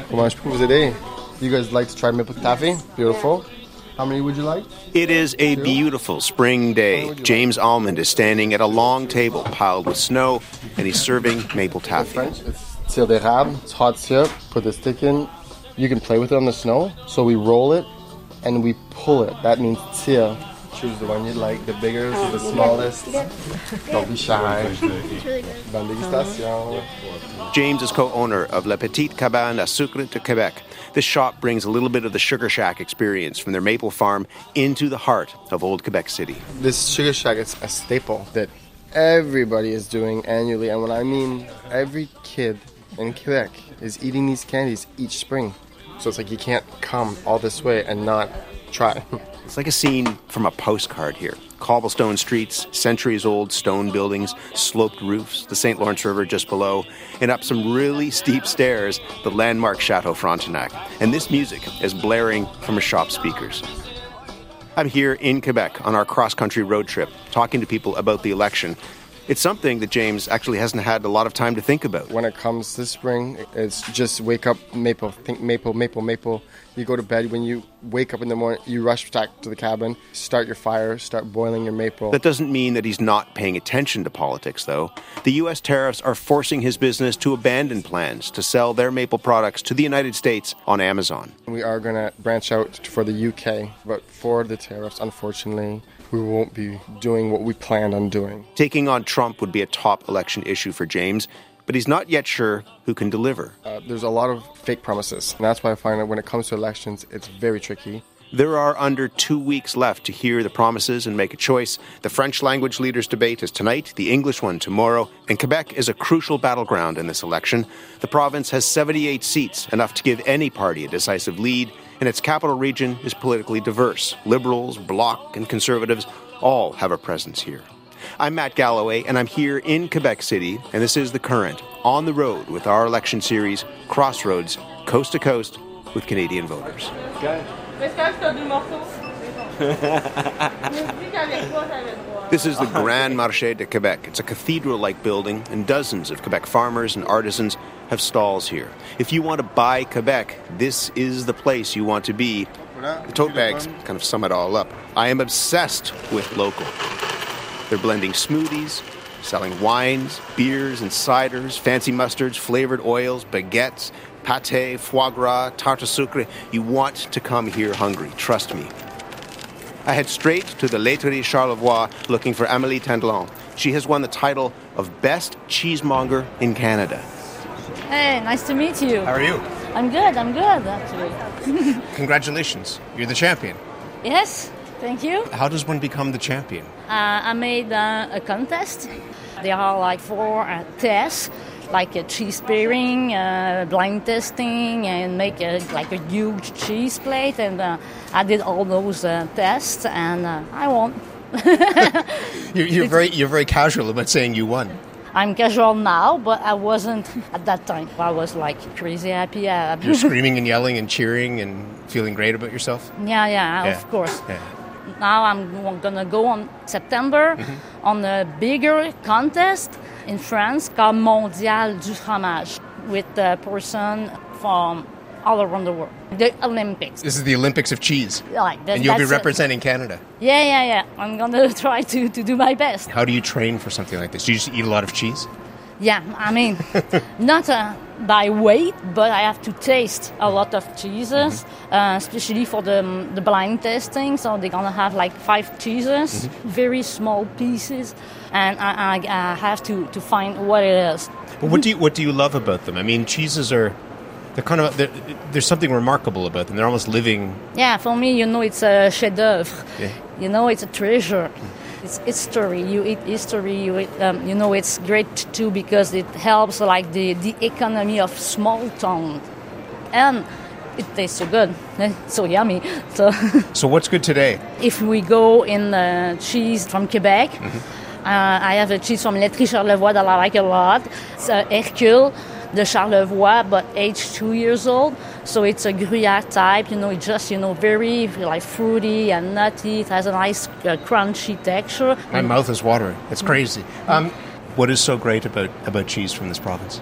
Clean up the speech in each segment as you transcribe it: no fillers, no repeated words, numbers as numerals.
Comment je peux vous aider? You guys like to try maple taffy? Beautiful. How many would you like? It is a beautiful spring day. James Almond is standing at a long table piled with snow, and he's serving maple taffy. French, it's sirop d'érable. It's hot syrup. Put the stick in. You can play with it on the snow. So we roll it and we pull it. That means tire. Choose the one you like, the bigger, the smallest. Don't be shy. It's really good. Bonne dégustation. James is co-owner of La Petite Cabane à Sucre de Quebec. This shop brings a little bit of the Sugar Shack experience from their maple farm into the heart of old Quebec City. This Sugar Shack is a staple that everybody is doing annually. And when I mean every kid in Quebec is eating these candies each spring. So it's like you can't come all this way and not try. It's like a scene from a postcard here. Cobblestone streets, centuries-old stone buildings, sloped roofs, the St. Lawrence River just below, and up some really steep stairs, the landmark Chateau Frontenac. And this music is blaring from a shop's speakers. I'm here in Quebec on our cross-country road trip, talking to people about the election. It's something that James actually hasn't had a lot of time to think about. When it comes this spring, it's just wake up, maple, think maple, maple, maple. You go to bed, when you wake up in the morning, you rush back to the cabin, start your fire, start boiling your maple. That doesn't mean that he's not paying attention to politics, though. The U.S. tariffs are forcing his business to abandon plans to sell their maple products to the United States on Amazon. We are going to branch out for the UK, but for the tariffs, unfortunately, we won't be doing what we planned on doing. Taking on Trump would be a top election issue for James, but he's not yet sure who can deliver. There's a lot of fake promises, and that's why I find that when it comes to elections, it's very tricky. There are under 2 weeks left to hear the promises and make a choice. The French language leaders' debate is tonight, the English one tomorrow, and Quebec is a crucial battleground in this election. The province has 78 seats, enough to give any party a decisive lead, and its capital region is politically diverse. Liberals, Bloc, and Conservatives all have a presence here. I'm Matt Galloway, and I'm here in Quebec City, and this is The Current, on the road with our election series, Crossroads, coast to coast with Canadian voters. This is the Grand Marché de Quebec. It's a cathedral-like building, and dozens of Quebec farmers and artisans have stalls here. If you want to buy Quebec, this is the place you want to be. The tote bags kind of sum it all up. I am obsessed with local. They're blending smoothies, selling wines, beers and ciders, fancy mustards, flavored oils, baguettes, pâté, foie gras, tarte sucre. You want to come here hungry, trust me. I head straight to the Laiterie Charlevoix looking for Amélie Tandelon. She has won the title of Best Cheesemonger in Canada. Hey, nice to meet you. How are you? I'm good, actually. Congratulations, you're the champion. Yes, thank you. How does one become the champion? I made a contest. There are like 4 tests, like a cheese pairing, blind testing, and make a huge cheese plate. And I did all those tests, and I won. You're very casual about saying you won. I'm casual now, but I wasn't at that time. I was like crazy happy. You're screaming and yelling and cheering and feeling great about yourself? Yeah, of course. Yeah. Now I'm going to go on September on a bigger contest in France called Mondial du Fromage with a person from all around the world. The Olympics. This is the Olympics of cheese. And you'll be representing Canada. Yeah. I'm going to try to do my best. How do you train for something like this? Do you just eat a lot of cheese? Yeah, I mean, not by weight, but I have to taste a lot of cheeses, especially for the blind testing. So they're going to have like 5 cheeses, very small pieces, and I have to find what it is. But what do you love about them? I mean, cheeses are... there's something remarkable about them. They're almost living... Yeah, for me, it's a chef-d'oeuvre. Yeah. It's a treasure. It's history. You eat history. You eat, it's great too because it helps like the economy of small town, and it tastes so good, so yummy. So what's good today? If we go in cheese from Quebec, I have a cheese from Laiterie Charlevoix that I like a lot. It's Hercule de Charlevoix, but aged 2 years old. So it's a Gruyere type, it's just, very like fruity and nutty. It has a nice crunchy texture. My mouth is watering. It's crazy. What is so great about cheese from this province?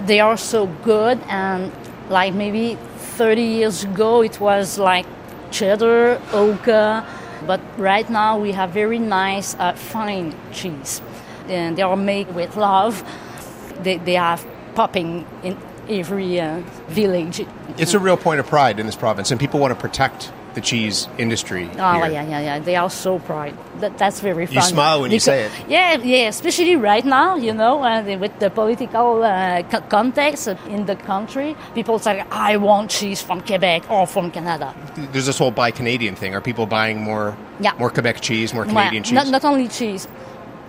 They are so good, and like maybe 30 years ago it was like cheddar, Oka, but right now we have very nice fine cheese. And they are made with love. They have popping in every village. It's a real point of pride in this province, and people want to protect the cheese industry. Oh, here. yeah. They are so proud. That's very fun. You smile when you say it. Yeah, especially right now, with the political context in the country. People say, I want cheese from Quebec or from Canada. There's this whole buy Canadian thing. Are people buying more Quebec cheese, more Canadian cheese? Not only cheese.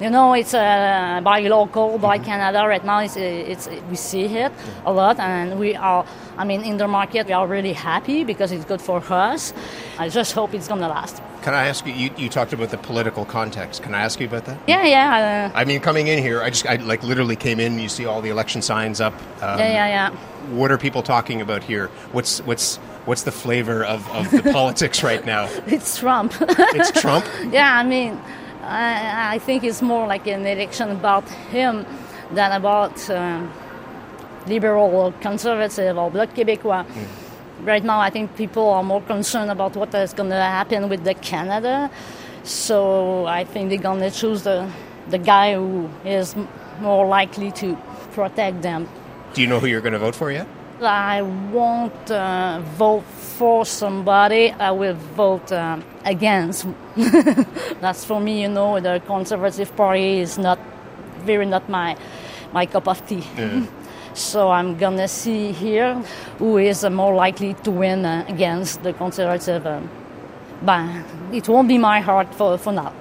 It's buy local, buy Canada. Right now, it's we see it a lot, and we are. In the market, we are really happy because it's good for us. I just hope it's gonna last. Can I ask you? You talked about the political context. Can I ask you about that? Yeah. Coming in here, I literally came in. You see all the election signs up. Yeah. What are people talking about here? What's the flavor of the politics right now? It's Trump. It's Trump? Yeah, I think it's more like an election about him than about liberal or conservative or Bloc Québécois. Right now, I think people are more concerned about what is going to happen with the Canada. So I think they're going to choose the guy who is more likely to protect them. Do you know who you're going to vote for yet? I won't vote for somebody. I will vote against. That's for me, the Conservative Party is not my cup of tea. So I'm going to see here who is more likely to win against the Conservative. But it won't be my heart for now.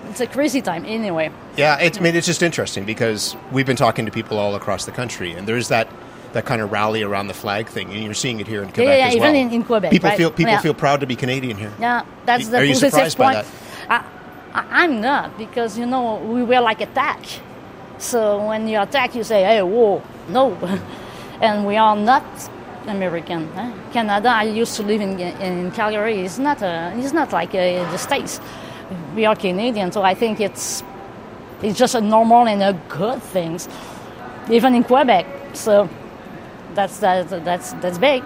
It's a crazy time anyway. Yeah, it's just interesting because we've been talking to people all across the country, and there's that kind of rally around the flag thing, and you're seeing it here in Quebec as well. Even in Quebec. People right? feel proud to be Canadian here. Yeah, that's the Are you positive surprised point. by that? I'm not, because we were like attacked. So when you attack, you say, "Hey, whoa, no," and we are not American. Canada. I used to live in Calgary. It's not like the States. We are Canadian, so I think it's just a normal and a good thing, even in Quebec. So. That's big.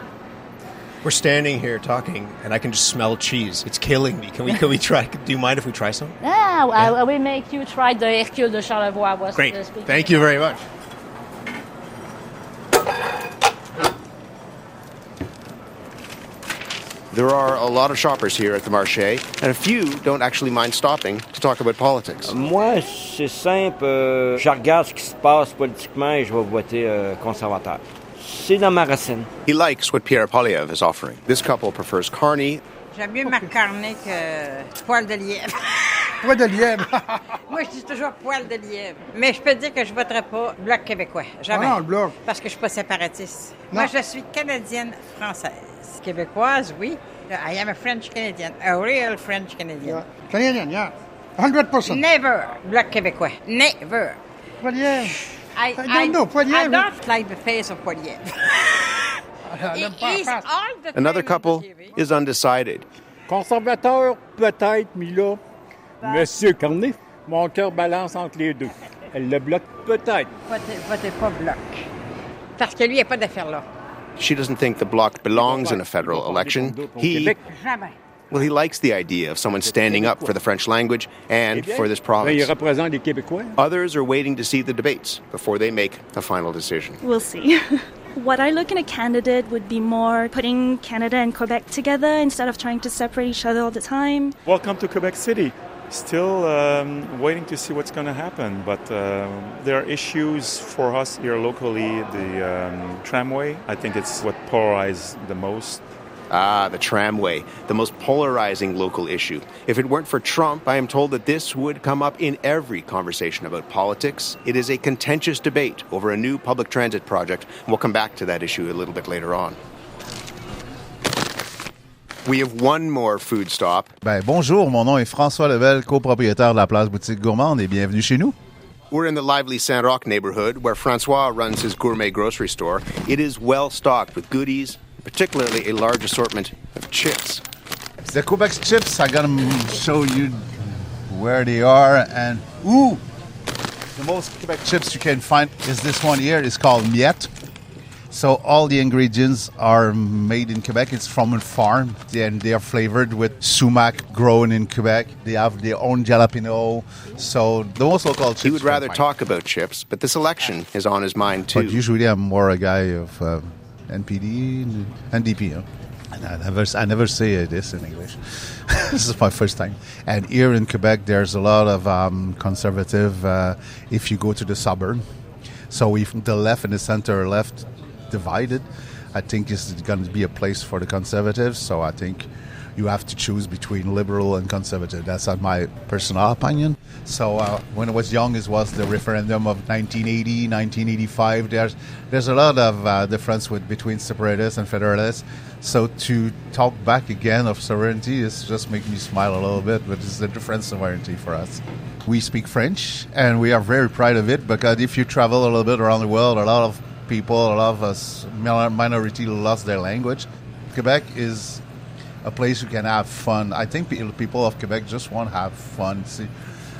We're standing here talking, and I can just smell cheese. It's killing me. Can we try? Do you mind if we try some? Yeah. I will make you try the Hercule de Charlevoix. Great. Thank you very much. There are a lot of shoppers here at the marché, and a few don't actually mind stopping to talk about politics. Moi, c'est simple. Je regarde ce qui se passe politiquement et je vais voter conservateur. C'est dans ma racine. He likes what Pierre Poliev is offering. This couple prefers carne. J'aime mieux ma carne que poil de lièvre. Poil de lièvre. Moi, je dis toujours poil de lièvre. Mais je peux dire que je ne voterai pas Bloc québécois. Jamais. Ah non, le Bloc. Parce que je ne suis pas séparatiste. Non. Moi, je suis canadienne-française. Québécoise, oui. I am a French Canadian. A real French Canadian. Yeah. Canadian, yeah. 100%. Never Bloc québécois. Never. Poilievre. I don't like the face of Poilievre. Another couple is undecided. Conservateur, peut-être, mais là, Monsieur Carnet, mon cœur balance entre les deux. Le Bloc, peut-être. Votez pas Bloc. Parce que lui, il n'y a pas d'affaire là. She doesn't think the Bloc belongs in a federal election. Jamais. Well, he likes the idea of someone standing up for the French language and for this Il province. représente les Québécois. Others are waiting to see the debates before they make a final decision. We'll see. What I look in a candidate would be more putting Canada and Quebec together instead of trying to separate each other all the time. Welcome to Quebec City. Still waiting to see what's going to happen, but there are issues for us here locally. The tramway, I think it's what polarized the most. Ah, the tramway, the most polarizing local issue. If it weren't for Trump, I am told that this would come up in every conversation about politics. It is a contentious debate over a new public transit project, and we'll come back to that issue a little bit later on. We have one more food stop. Bonjour, mon nom est François Lebel, copropriétaire de la Place Boutique Gourmande, et bienvenue chez nous. We're in the lively Saint-Roch neighborhood where Francois runs his gourmet grocery store. It is well stocked with goodies, particularly a large assortment of chips. The Quebec chips, I'm going to show you where they are and... Ooh! The most Quebec chips you can find is this one here. It's called miette. So all the ingredients are made in Quebec. It's from a farm, and they are flavored with sumac grown in Quebec. They have their own jalapeno. So the most local chips. He would rather talk about chips, but this election is on his mind too. But usually I'm more a guy of NPD and NDP. And I never say this in English. This is my first time. And here in Quebec, there's a lot of conservative. If you go to the suburb, so if the left and the center are left divided, I think it's going to be a place for the conservatives. So I think you have to choose between liberal and conservative. That's my personal opinion. So when I was young, it was the referendum of 1980, 1985. There's a lot of difference between separatists and federalists. So to talk back again of sovereignty is just making me smile a little bit, but it's a different sovereignty for us. We speak French, and we are very proud of it, because if you travel a little bit around the world, a lot of people, a lot of us minority lost their language. Quebec is a place you can have fun. I think people of Quebec just want to have fun. See,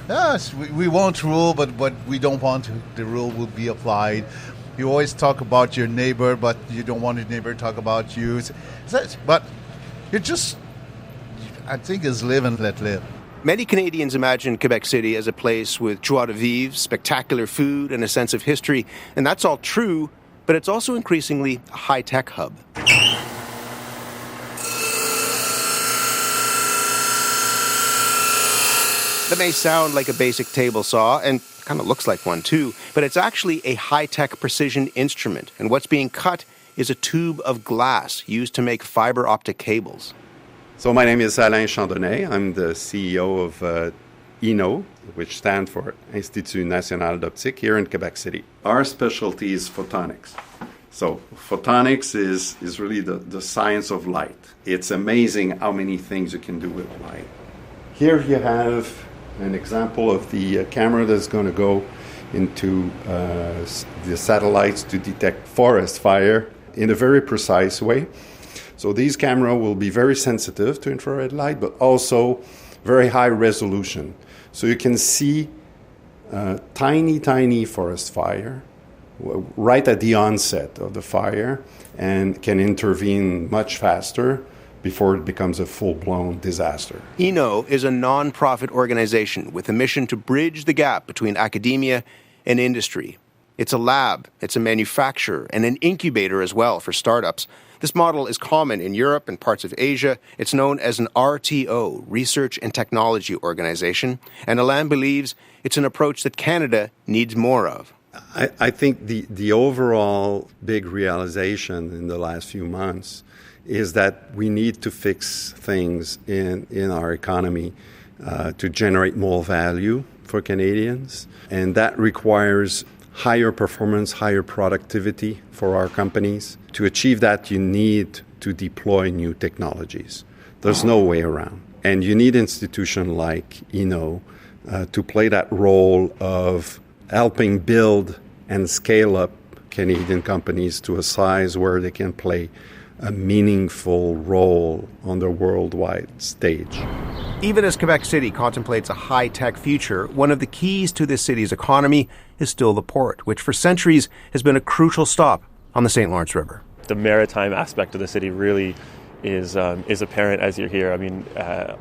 yes, we won't rule, but we don't want the rule will be applied. You always talk about your neighbor, but you don't want your neighbor to talk about you. But you just, I think, is live and let live. Many Canadians imagine Quebec City as a place with joie de vivre, spectacular food, and a sense of history. And that's all true, but it's also increasingly a high-tech hub. That may sound like a basic table saw, and kind of looks like one too, but it's actually a high-tech precision instrument. And what's being cut is a tube of glass used to make fiber optic cables. So my name is Alain Chandonnet. I'm the CEO of INO, which stands for Institut National d'Optique here in Quebec City. Our specialty is photonics. So photonics is really the science of light. It's amazing how many things you can do with light. Here you have an example of the camera that's going to go into the satellites to detect forest fire in a very precise way. So these cameras will be very sensitive to infrared light, but also very high resolution. So you can see tiny forest fire right at the onset of the fire and can intervene much faster before it becomes a full-blown disaster. INO is a non-profit organization with a mission to bridge the gap between academia and industry. It's a lab, it's a manufacturer, and an incubator as well for startups. This model is common in Europe and parts of Asia. It's known as an RTO, Research and Technology Organization, and Alain believes it's an approach that Canada needs more of. I think the overall big realization in the last few months is that we need to fix things in our economy to generate more value for Canadians, and that requires higher performance, higher productivity for our companies. To achieve that, you need to deploy new technologies. There's no way around. And you need institutions like INO to play that role of helping build and scale up Canadian companies to a size where they can play a meaningful role on the worldwide stage. Even as Quebec City contemplates a high-tech future, one of the keys to this city's economy is still the port, which for centuries has been a crucial stop on the St. Lawrence River. The maritime aspect of the city really is apparent as you're here. I mean,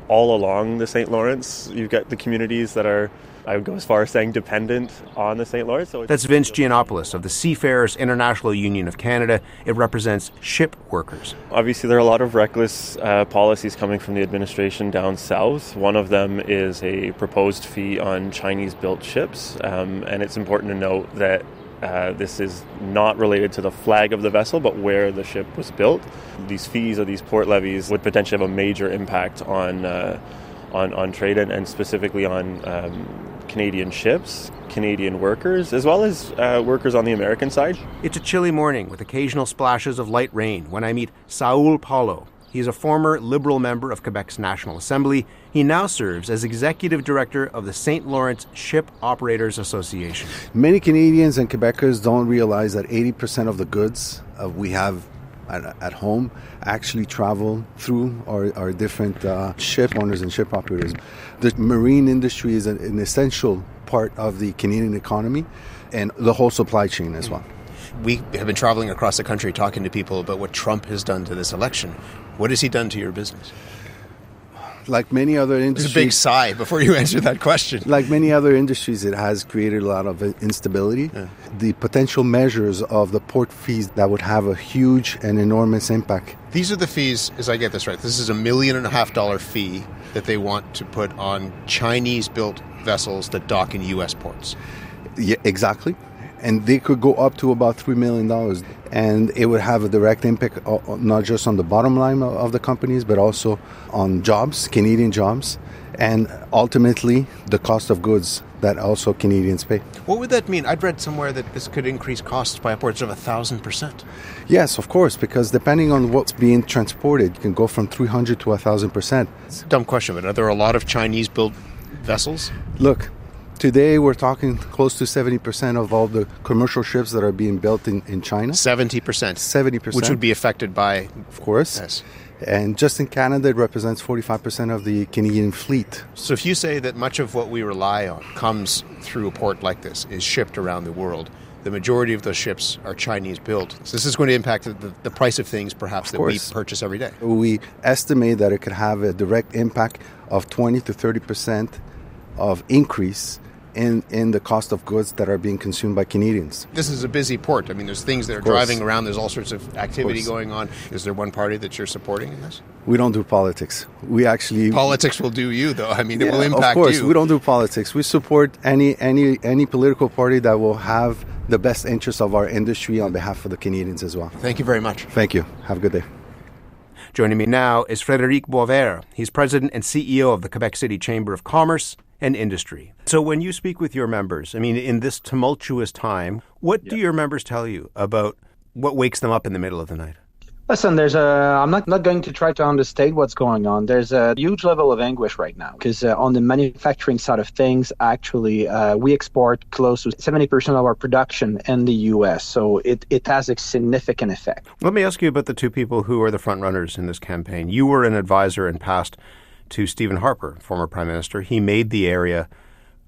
all along the St. Lawrence, you've got the communities that are, I would go as far as saying, dependent on the St. Lawrence. So that's Vince Giannopoulos of the Seafarers International Union of Canada. It represents ship workers. Obviously, there are a lot of reckless policies coming from the administration down south. One of them is a proposed fee on Chinese-built ships, and it's important to note that this is not related to the flag of the vessel, but where the ship was built. These fees or these port levies would potentially have a major impact on trade and specifically on Canadian ships, Canadian workers, as well as workers on the American side. It's a chilly morning with occasional splashes of light rain when I meet Saul Paulo. He's a former Liberal member of Quebec's National Assembly. He now serves as Executive Director of the St. Lawrence Ship Operators Association. Many Canadians and Quebecers don't realize that 80% of the goods we have at home actually travel through our different ship owners and ship operators. The marine industry is an essential part of the Canadian economy and the whole supply chain as well. We have been traveling across the country talking to people about what Trump has done to this election. What has he done to your business? Like many other industries... There's a big sigh before you answer that question. Like many other industries, it has created a lot of instability. Yeah. The potential measures of the port fees that would have a huge and enormous impact. These are the fees, as I get this right, this is $1.5 million fee that they want to put on Chinese-built vessels that dock in U.S. ports. Yeah, exactly. And they could go up to about $3 million. And it would have a direct impact not just on the bottom line of the companies, but also on jobs, Canadian jobs, and ultimately the cost of goods that also Canadians pay. What would that mean? I'd read somewhere that this could increase costs by upwards of 1,000%. Yes, of course, because depending on what's being transported, you can go from 300 to 1,000%. It's a dumb question, but are there a lot of Chinese-built vessels? Look, today we're talking close to 70% of all the commercial ships that are being built in China. 70%? 70%. Which would be affected by... Of course. Yes. And just in Canada, it represents 45% of the Canadian fleet. So if you say that much of what we rely on comes through a port like this, is shipped around the world, the majority of those ships are Chinese-built. So this is going to impact the price of things, perhaps, that we purchase every day. We estimate that it could have a direct impact of 20 to 30% of increase in the cost of goods that are being consumed by Canadians. This is a busy port. I mean, there's things that are driving around. There's all sorts of activity going on. Is there one party that you're supporting in this? We don't do politics. We actually... Politics will do you, though. I mean, it will impact you. Of course, you. We don't do politics. We support any political party that will have the best interests of our industry on behalf of the Canadians as well. Thank you very much. Thank you. Have a good day. Joining me now is Frédéric Boisvert. He's president and CEO of the Quebec City Chamber of Commerce and Industry. So when you speak with your members, I mean, in this tumultuous time, what do your members tell you about what wakes them up in the middle of the night? Listen, I'm not going to try to understate what's going on. There's a huge level of anguish right now because on the manufacturing side of things, actually, we export close to 70% of our production in the U.S., so it has a significant effect. Let me ask you about the two people who are the front runners in this campaign. You were an advisor in past to Stephen Harper, former Prime Minister. He made the area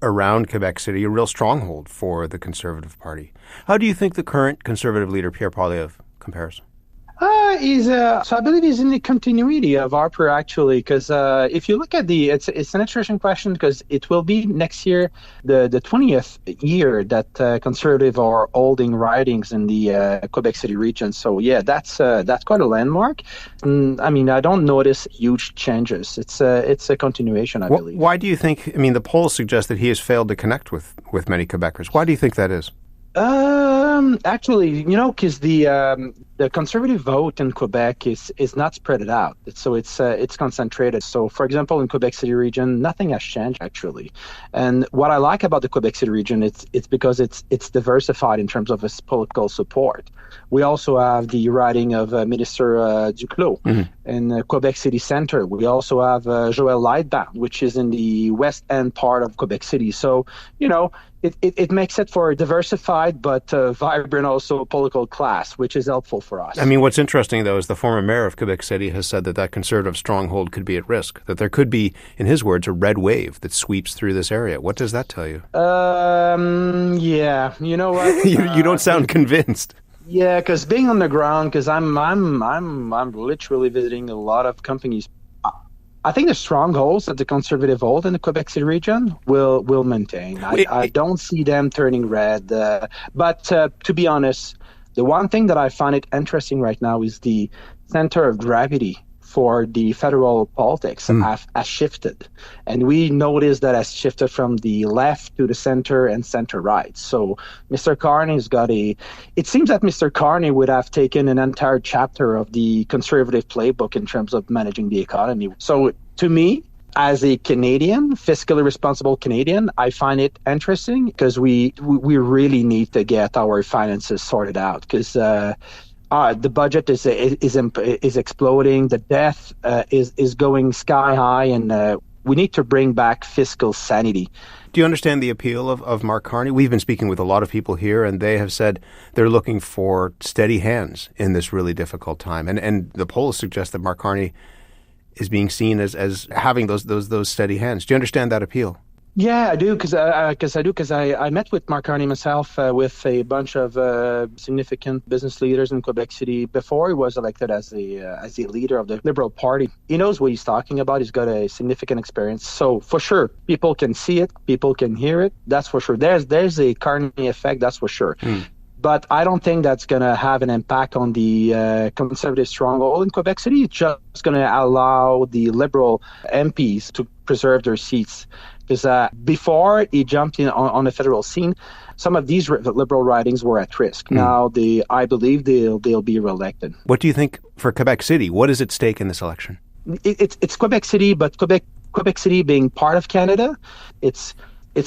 around Quebec City a real stronghold for the Conservative Party. How do you think the current Conservative leader, Pierre Poilievre, compares? So I believe he's in the continuity of Harper, actually, because if you look at it's an interesting question because it will be next year the 20th year that Conservative are holding ridings in the Quebec City region. So yeah, that's quite a landmark. I mean, I don't notice huge changes. It's a continuation, I believe. Why do you think? I mean, the polls suggest that he has failed to connect with many Quebecers. Why do you think that is? Actually, because the Conservative vote in Quebec is not spread out. So it's concentrated. So, for example, in Quebec City region, nothing has changed, actually. And what I like about the Quebec City region, it's because it's diversified in terms of its political support. We also have the riding of Minister Duclos in Quebec City Centre. We also have Joël Lightbound, which is in the west end part of Quebec City. So, it makes it for a diversified but vibrant also political class, which is helpful for us. I mean, what's interesting, though, is the former mayor of Quebec City has said that Conservative stronghold could be at risk, that there could be, in his words, a red wave that sweeps through this area. What does that tell you? Yeah, you know what? You don't sound convinced. Yeah, because being on the ground, because I'm literally visiting a lot of companies. I think the strongholds that the Conservative hold in the Quebec City region will maintain. I don't see them turning red. But to be honest, the one thing that I find it interesting right now is the center of gravity for the federal politics has shifted. And we notice that has shifted from the left to the center and center-right. So Mr. Carney's it seems that Mr. Carney would have taken an entire chapter of the Conservative playbook in terms of managing the economy. So to me, as a Canadian, fiscally responsible Canadian, I find it interesting because we really need to get our finances sorted out because the budget is exploding. The debt is going sky high, and we need to bring back fiscal sanity. Do you understand the appeal of Mark Carney? We've been speaking with a lot of people here, and they have said they're looking for steady hands in this really difficult time. And the polls suggest that Mark Carney is being seen as having those steady hands. Do you understand that appeal? Yeah, I do, because I met with Mark Carney myself with a bunch of significant business leaders in Quebec City before he was elected as the leader of the Liberal Party. He knows what he's talking about. He's got a significant experience. So for sure, people can see it, people can hear it. That's for sure. There's a Carney effect. That's for sure. But I don't think that's going to have an impact on the Conservative stronghold in Quebec City. It's just going to allow the Liberal MPs to preserve their seats. Because before he jumped in on the federal scene, some of these Liberal ridings were at risk. Now, I believe they'll be reelected. What do you think for Quebec City? What is at stake in this election? It's Quebec City, but Quebec City being part of Canada, it's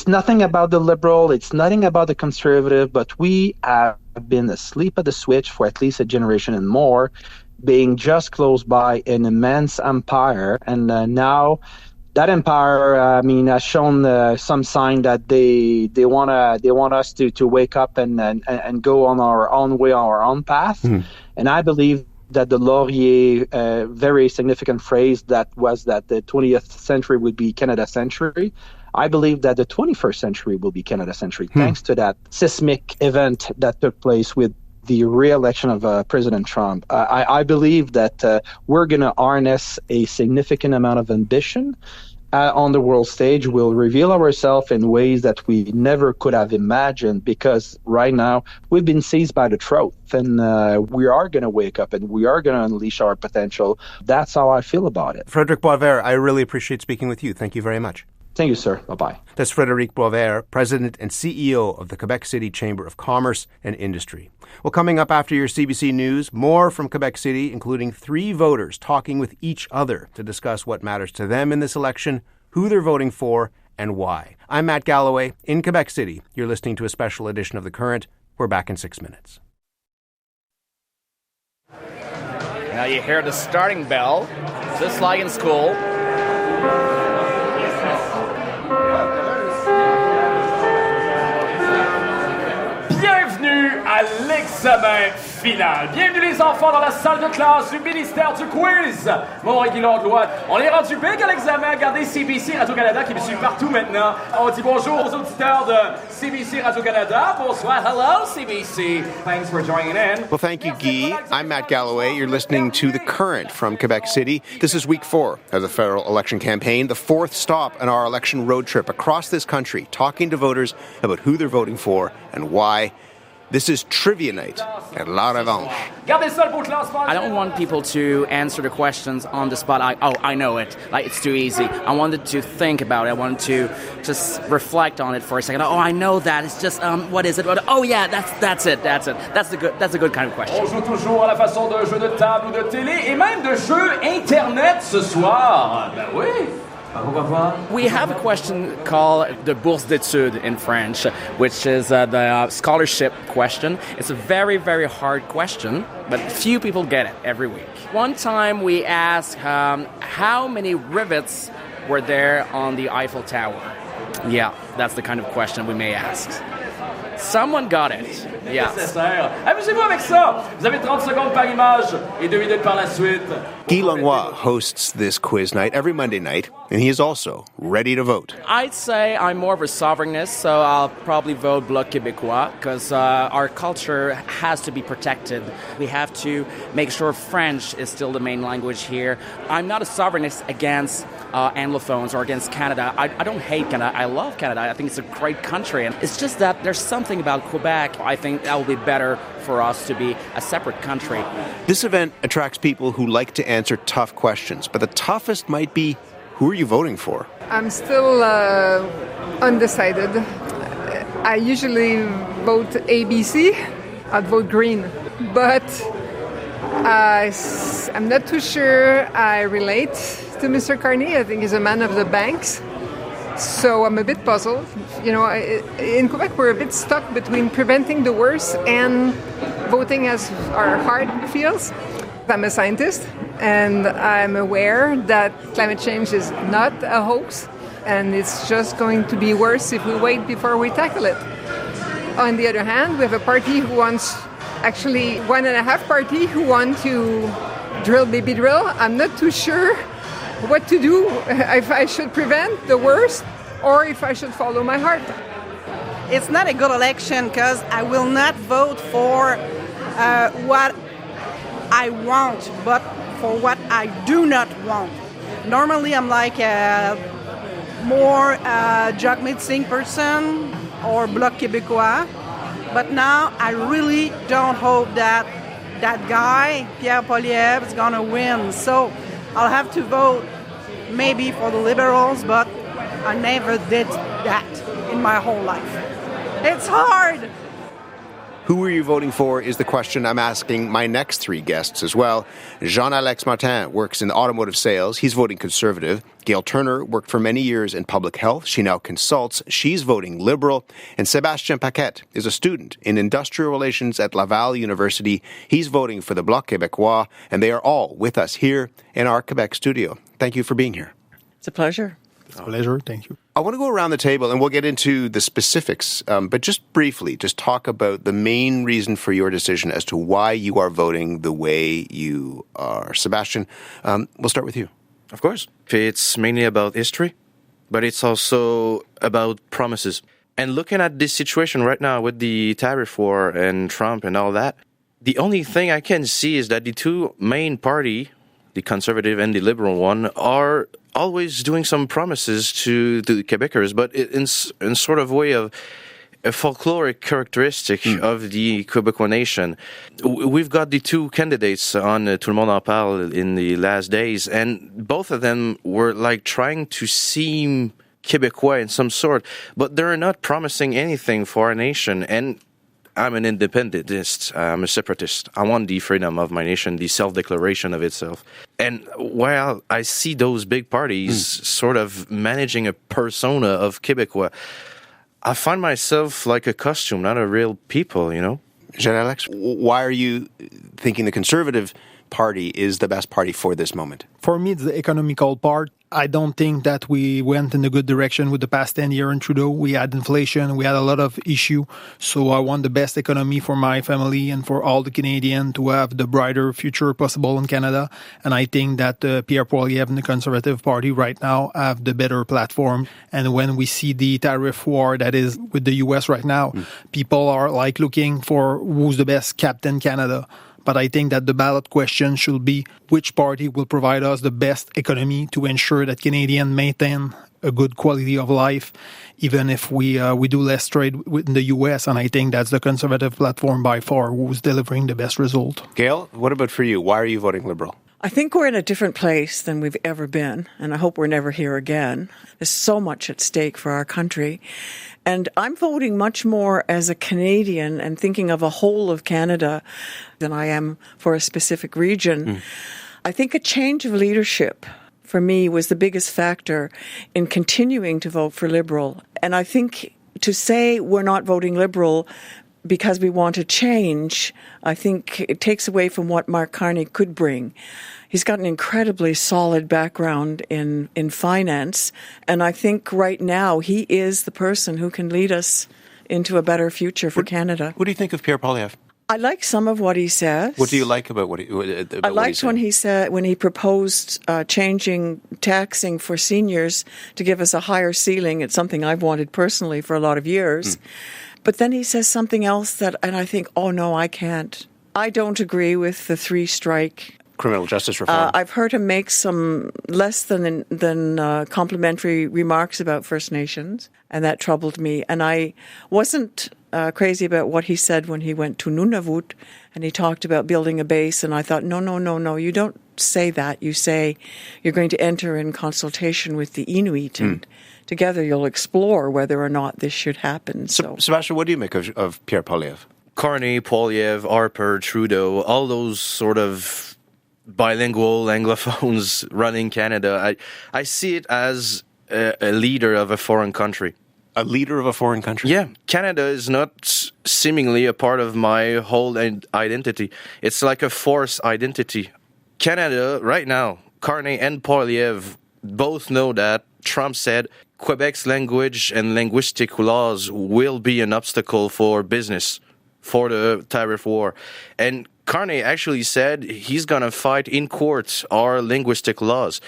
nothing about the Liberal, it's nothing about the Conservative, but we have been asleep at the switch for at least a generation and more, being just close by an immense empire, and now that empire, has shown some sign that they want us to wake up and go on our own way, our own path. And I believe that the Laurier very significant phrase that was that the 20th century would be Canada century. I believe that the 21st century will be Canada century, thanks to that seismic event that took place with the re-election of President Trump. I believe that we're going to harness a significant amount of ambition on the world stage. We'll reveal ourselves in ways that we never could have imagined, because right now we've been seized by the throat, and we are going to wake up and we are going to unleash our potential. That's how I feel about it. Frédéric Boisvert, I really appreciate speaking with you. Thank you very much. Thank you, sir. Bye-bye. That's Frédéric Boisvert, President and CEO of the Quebec City Chamber of Commerce and Industry. Well, coming up after your CBC News, more from Quebec City, including 3 voters talking with each other to discuss what matters to them in this election, who they're voting for, and why. I'm Matt Galloway in Quebec City. You're listening to a special edition of The Current. We're back in 6 minutes. Now you hear the starting bell, just like in school. Bienvenue à l'examen final. Bienvenue les enfants dans la salle de classe du ministère du quiz. Mon nom est Guy Langlois. On est rendu big à l'examen. Regardez CBC Radio-Canada qui me suit partout maintenant. On dit bonjour aux auditeurs de CBC Radio-Canada. Bonsoir. Hello, CBC. Thanks for joining in. Well, thank you, Guy. I'm Matt Galloway. You're listening to The Current from Quebec City. This is week 4 of the federal election campaign, the 4th stop on our election road trip across this country, talking to voters about who they're voting for and why. This is Trivia Night at La Revanche. I don't want people to answer the questions on the spot. I know it. Like, it's too easy. I wanted to think about it. I wanted to just reflect on it for a second. Oh, I know that. It's just, what is it? Oh, yeah, that's it. That's a good kind of question. On joue toujours à la façon d'un jeu de table ou de télé et même de jeu Internet ce soir. Ben oui. We have a question called the Bourse d'études in French, which is the scholarship question. It's a very, very hard question, but few people get it every week. One time we asked how many rivets were there on the Eiffel Tower. Yeah, that's the kind of question we may ask. Someone got it. Yeah. Amusez-vous avec ça. Vous avez 30 secondes par image et 2 minutes par la suite. Guy Langlois hosts this quiz night every Monday night, and he is also ready to vote. I'd say I'm more of a sovereignist, so I'll probably vote Bloc Québécois, because our culture has to be protected. We have to make sure French is still the main language here. I'm not a sovereignist against Anglophones or against Canada. I don't hate Canada. I love Canada. I think it's a great country. And it's just that there's something about Quebec. I think that will be better for us to be a separate country. This event attracts people who like to answer tough questions, but the toughest might be, who are you voting for? I'm still undecided. I usually vote ABC. I'd vote green. But I'm not too sure I relate to Mr. Carney. I think he's a man of the banks. So I'm a bit puzzled. You know, in Quebec, we're a bit stuck between preventing the worst and voting as our heart feels. I'm a scientist, and I'm aware that climate change is not a hoax, and it's just going to be worse if we wait before we tackle it. On the other hand, we have a party who wants, actually one and a half party who want to drill baby drill. I'm not too sure what to do, if I should prevent the worst or if I should follow my heart. It's not a good election because I will not vote for what I want, but for what I do not want. Normally, I'm like a more Jacques-Médecin person or Bloc Québécois, but now I really don't hope that that guy, Pierre Poilievre, is going to win. So I'll have to vote maybe for the Liberals, but I never did that in my whole life. It's hard. Who are you voting for is the question I'm asking my next three guests as well. Jean-Alex Martin works in automotive sales. He's voting Conservative. Gail Turner worked for many years in public health. She now consults. She's voting Liberal. And Sébastien Paquette is a student in industrial relations at Laval University. He's voting for the Bloc Québécois. And they are all with us here in our Quebec studio. Thank you for being here. It's a pleasure. It's a pleasure. Thank you. I want to go around the table and we'll get into the specifics, but just briefly, just talk about the main reason for your decision as to why you are voting the way you are. Sébastien, we'll start with you. Of course. It's mainly about history, but it's also about promises. And looking at this situation right now with the tariff war and Trump and all that, the only thing I can see is that the two main parties, the Conservative and the Liberal one, are always doing some promises to the Quebecers, but in sort of way of a folkloric characteristic of the Quebecois nation. We've got the two candidates on Tout le monde en parle in the last days, and both of them were like trying to seem Quebecois in some sort, but they're not promising anything for our nation. And I'm an independentist. I'm a separatist. I want the freedom of my nation, the self-declaration of itself. And while I see those big parties sort of managing a persona of Québécois, I find myself like a costume, not a real people, you know? Jean-Alex, why are you thinking the Conservative Party is the best party for this moment? For me, it's the economical part. I don't think that we went in a good direction with the past 10 years in Trudeau. We had inflation. We had a lot of issue. So I want the best economy for my family and for all the Canadians to have the brighter future possible in Canada. And I think that Pierre Poilievre and the Conservative Party right now have the better platform. And when we see the tariff war that is with the U.S. right now, people are like looking for who's the best Captain Canada. But I think that the ballot question should be which party will provide us the best economy to ensure that Canadians maintain a good quality of life, even if we do less trade with the U.S. And I think that's the Conservative platform by far who's delivering the best result. Gail, what about for you? Why are you voting Liberal? I think we're in a different place than we've ever been, and I hope we're never here again. There's so much at stake for our country. And I'm voting much more as a Canadian and thinking of a whole of Canada than I am for a specific region. I think a change of leadership for me was the biggest factor in continuing to vote for Liberal. And I think to say we're not voting Liberal because we want to change, I think it takes away from what Mark Carney could bring. He's got an incredibly solid background in finance, and I think right now he is the person who can lead us into a better future for Canada. What do you think of Pierre Poilievre? I like some of what he says. What do you like about what he I liked when he proposed changing taxing for seniors to give us a higher ceiling. It's something I've wanted personally for a lot of years. But then he says something else and I think, oh no, I can't. I don't agree with the 3-strike criminal justice reform. I've heard him make some less than complimentary remarks about First Nations, and that troubled me. And I wasn't crazy about what he said when he went to Nunavut, and he talked about building a base, and I thought, no, you don't say that. You say you're going to enter in consultation with the Inuit, and together you'll explore whether or not this should happen. So, Sébastien, what do you make of Pierre Poilievre? Carney, Poilievre, Harper, Trudeau, all those sort of bilingual Anglophones running Canada. I see it as a leader of a foreign country. A leader of a foreign country? Yeah. Canada is not seemingly a part of my whole identity. It's like a forced identity. Canada, right now, Carney and Poilievre both know that Trump said Quebec's language and linguistic laws will be an obstacle for business, for the tariff war. And Carney actually said he's going to fight in court our linguistic laws.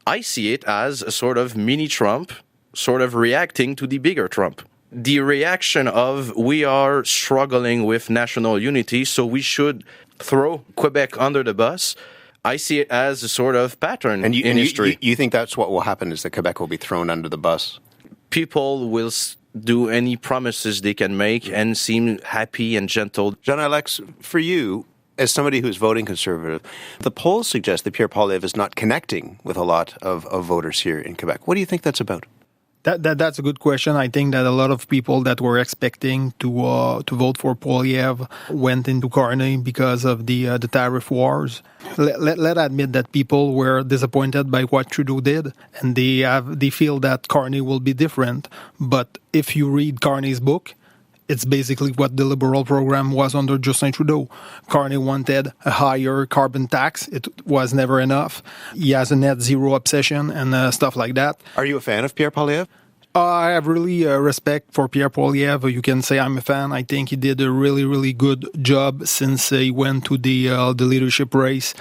I see it as a sort of mini Trump sort of reacting to the bigger Trump. The reaction of we are struggling with national unity, so we should throw Quebec under the bus. I see it as a sort of pattern in history. You think that's what will happen, is that Quebec will be thrown under the bus? People will do any promises they can make and seem happy and gentle. Jean-Alex, for you, as somebody who's voting Conservative, the polls suggest that Pierre Poilievre is not connecting with a lot of voters here in Quebec. What do you think that's about? That's a good question. I think that a lot of people that were expecting to vote for Poilievre went into Carney because of the tariff wars. Let admit that people were disappointed by what Trudeau did, and they feel that Carney will be different. But if you read Carney's book, it's basically what the Liberal program was under Justin Trudeau. Carney wanted a higher carbon tax. It was never enough. He has a net zero obsession and stuff like that. Are you a fan of Pierre Poilievre? I have really respect for Pierre Poilievre. You can say I'm a fan. I think he did a really, really good job since he went to the leadership race.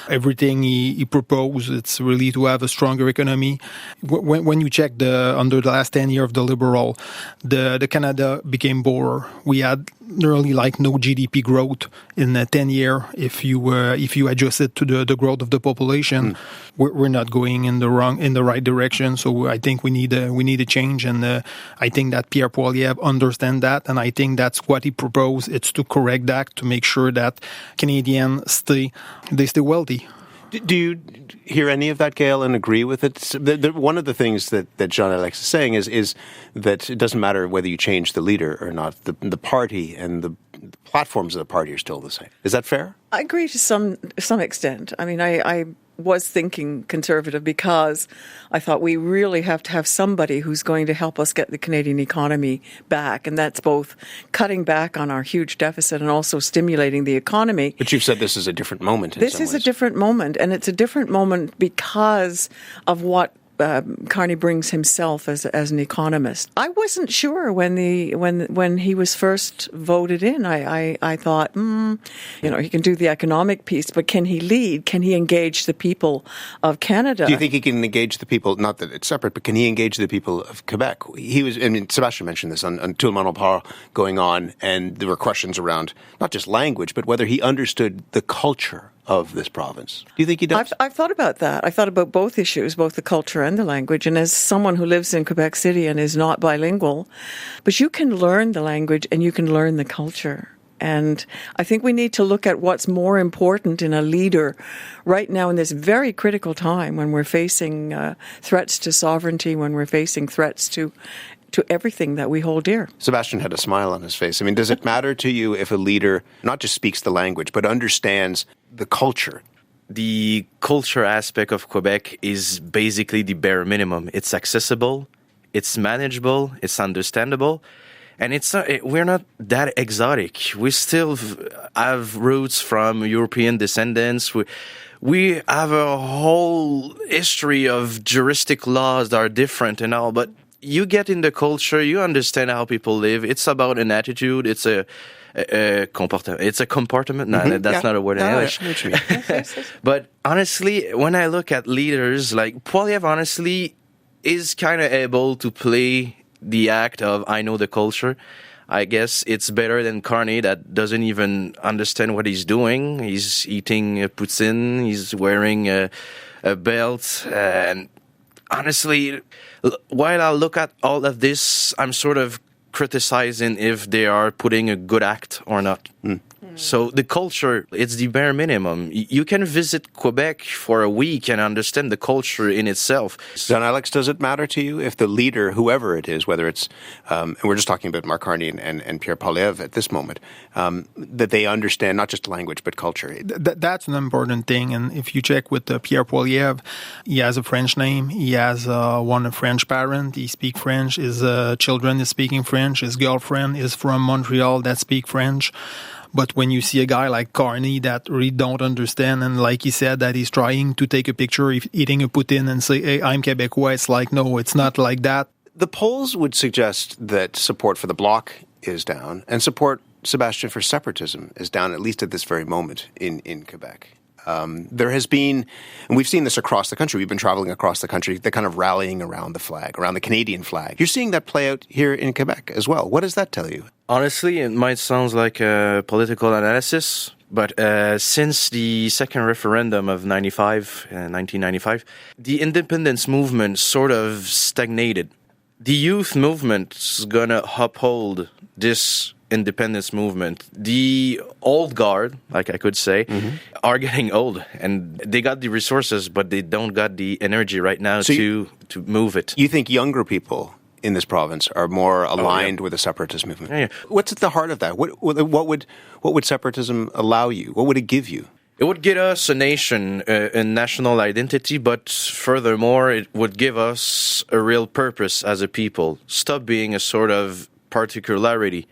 Everything he proposed, it's really to have a stronger economy. When you check under the last 10 years of the Liberal, the Canada became poorer. We had nearly no GDP growth in 10 years. If you adjust it to the growth of the population, we're not going in the right direction. So I think we need a change. And I think that Pierre Poilievre understands that, and I think that's what he proposed. It's to correct that, to make sure that Canadians stay wealthy. Do you hear any of that, Gail, and agree with it? One of the things that Jean-Alex is saying is that it doesn't matter whether you change the leader or not. The party and the platforms of the party are still the same. Is that fair? I agree to some extent. I mean, I was thinking Conservative because I thought we really have to have somebody who's going to help us get the Canadian economy back. And that's both cutting back on our huge deficit and also stimulating the economy. But you've said this is a different moment in some ways. This is a different moment, and it's a different moment because of what Carney brings himself as an economist. I wasn't sure when he was first voted in. I thought, he can do the economic piece, but can he lead? Can he engage the people of Canada? Do you think he can engage the people? Not that it's separate, but can he engage the people of Quebec? Sebastian mentioned this on Tout le monde en parle going on, and there were questions around not just language, but whether he understood the culture of this province. Do you think he does? I've thought about that. I thought about both issues, both the culture and the language. And as someone who lives in Quebec City and is not bilingual, but you can learn the language and you can learn the culture. And I think we need to look at what's more important in a leader right now in this very critical time when we're facing threats to sovereignty, when we're facing threats to everything that we hold dear. Sebastian had a smile on his face. I mean, does it matter to you if a leader not just speaks the language, but understands the culture? The culture aspect of Quebec is basically the bare minimum. It's accessible, it's manageable, it's understandable, and we're not that exotic. We still have roots from European descendants. We have a whole history of juristic laws that are different and all, but you get in the culture, you understand how people live. It's about an attitude. It's a comportement. It's a comportment. No, that's not a word in English. But honestly, when I look at leaders, like Poilievre, honestly, is kind of able to play the act of I know the culture. I guess it's better than Carney that doesn't even understand what he's doing. He's eating poutine. He's wearing a belt. And honestly, while I look at all of this, I'm sort of criticizing if they are putting a good act or not. So the culture, it's the bare minimum. You can visit Quebec for a week and understand the culture in itself. Jean-Alex, does it matter to you if the leader, whoever it is, whether it's, and we're just talking about Marc Carney and Pierre Poilievre at this moment, that they understand not just language but culture? That's an important thing. And if you check with Pierre Poilievre, he has a French name. He has one French parent. He speaks French. His children is speaking French. His girlfriend is from Montreal that speak French. But when you see a guy like Carney that really don't understand, and like he said, that he's trying to take a picture eating a poutine and say, hey, I'm Quebecois, it's like, no, it's not like that. The polls would suggest that support for the Bloc is down and support, Sebastian, for separatism is down, at least at this very moment in Quebec. There has been, and we've seen this across the country, we've been traveling across the country, the kind of rallying around the flag, around the Canadian flag. You're seeing that play out here in Quebec as well. What does that tell you? Honestly, it might sound like a political analysis, but since the second referendum of 1995, the independence movement sort of stagnated. The youth movement is going to uphold this independence movement. The old guard, like I could say, are getting old, and they got the resources, but they don't got the energy right now to move it. You think younger people in this province are more aligned with the separatist movement? Yeah. What's at the heart of that? What would separatism allow you? What would it give you? It would give us a nation, a national identity, but furthermore, it would give us a real purpose as a people. Stop being a sort of particularity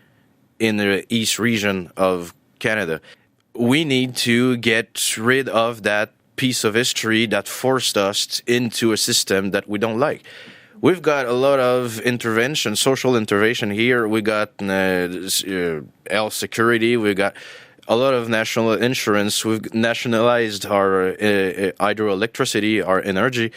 in the east region of Canada. We need to get rid of that piece of history that forced us into a system that we don't like. We've got a lot of intervention, social intervention here. We got health security. We got a lot of national insurance. We've nationalized our hydroelectricity, our energy,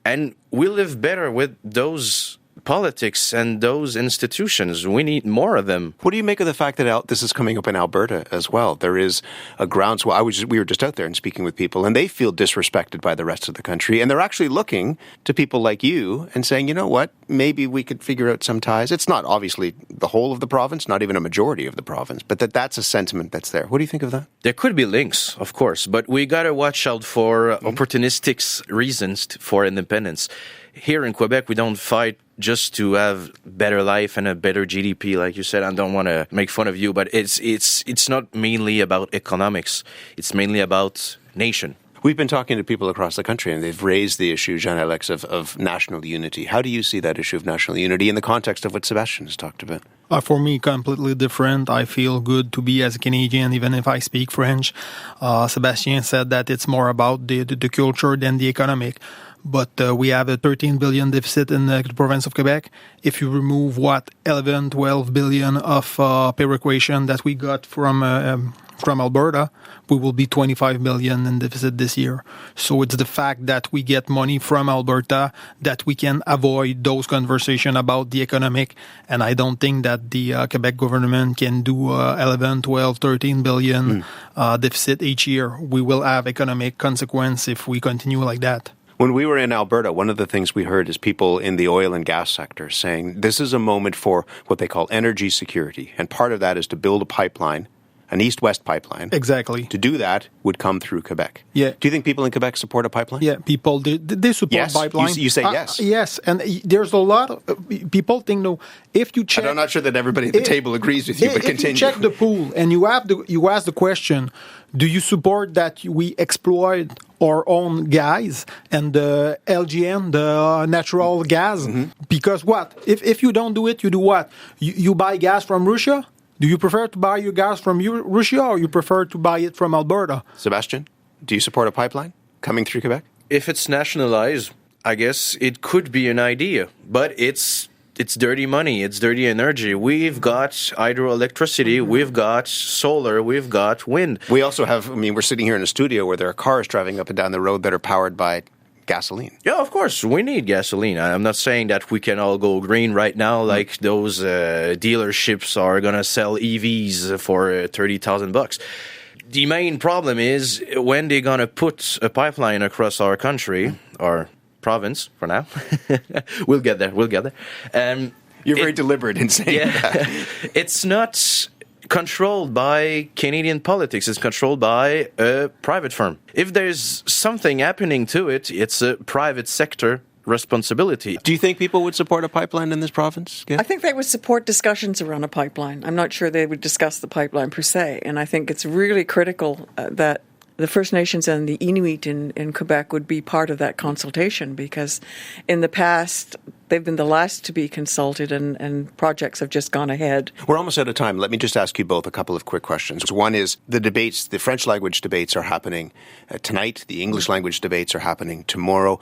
and we live better with those politics and those institutions. We need more of them. What do you make of the fact that this is coming up in Alberta as well? There is a groundswell. We were just out there and speaking with people, and they feel disrespected by the rest of the country, and they're actually looking to people like you and saying, you know what, maybe we could figure out some ties. It's not obviously the whole of the province, not even a majority of the province, but that's a sentiment that's there. What do you think of that? There could be links, of course, but we got to watch out for opportunistic reasons for independence. Here in Quebec, we don't fight just to have better life and a better GDP, like you said. I don't want to make fun of you, but it's not mainly about economics. It's mainly about nation. We've been talking to people across the country, and they've raised the issue, Jean-Alex, of national unity. How do you see that issue of national unity in the context of what Sebastian has talked about? For me, completely different. I feel good to be as a Canadian, even if I speak French. Sebastian said that it's more about the culture than the economic. But we have a 13 billion deficit in the province of Quebec. If you remove 11, 12 billion of perequation that we got from Alberta, we will be 25 billion in deficit this year. So it's the fact that we get money from Alberta that we can avoid those conversations about the economic. And I don't think that the Quebec government can do 11, 12, 13 billion deficit each year. We will have economic consequence if we continue like that. When we were in Alberta, one of the things we heard is people in the oil and gas sector saying this is a moment for what they call energy security. And part of that is to build a pipeline, an east-west pipeline. Exactly. To do that would come through Quebec. Yeah. Do you think people in Quebec support a pipeline? Yeah, people, they support pipeline. You say yes. Yes, and there's a lot of people think, no, if you check... I'm not sure that everybody at the table agrees with you, but continue. If you check the pool and you ask the question, do you support that we exploit our own gas and the LGN, the natural gas? Because what? If you don't do it, you do what? You buy gas from Russia? Do you prefer to buy your gas from Russia, or you prefer to buy it from Alberta? Sebastian, do you support a pipeline coming through Quebec? If it's nationalized, I guess it could be an idea, but it's dirty money, it's dirty energy. We've got hydroelectricity, we've got solar, we've got wind. We also have, we're sitting here in a studio where there are cars driving up and down the road that are powered by gasoline. Yeah, of course, we need gasoline. I'm not saying that we can all go green right now, like those dealerships are going to sell EVs for $30,000. The main problem is when they're going to put a pipeline across our country, or province for now. We'll get there. You're very deliberate in saying that. It's not controlled by Canadian politics. It's controlled by a private firm. If there's something happening to it, it's a private sector responsibility. Do you think people would support a pipeline in this province? I think they would support discussions around a pipeline. I'm not sure they would discuss the pipeline per se. And I think it's really critical that the First Nations and the Inuit in Quebec would be part of that consultation, because in the past they've been the last to be consulted and projects have just gone ahead. We're almost out of time. Let me just ask you both a couple of quick questions. One is the debates, the French language debates are happening tonight. The English language debates are happening tomorrow.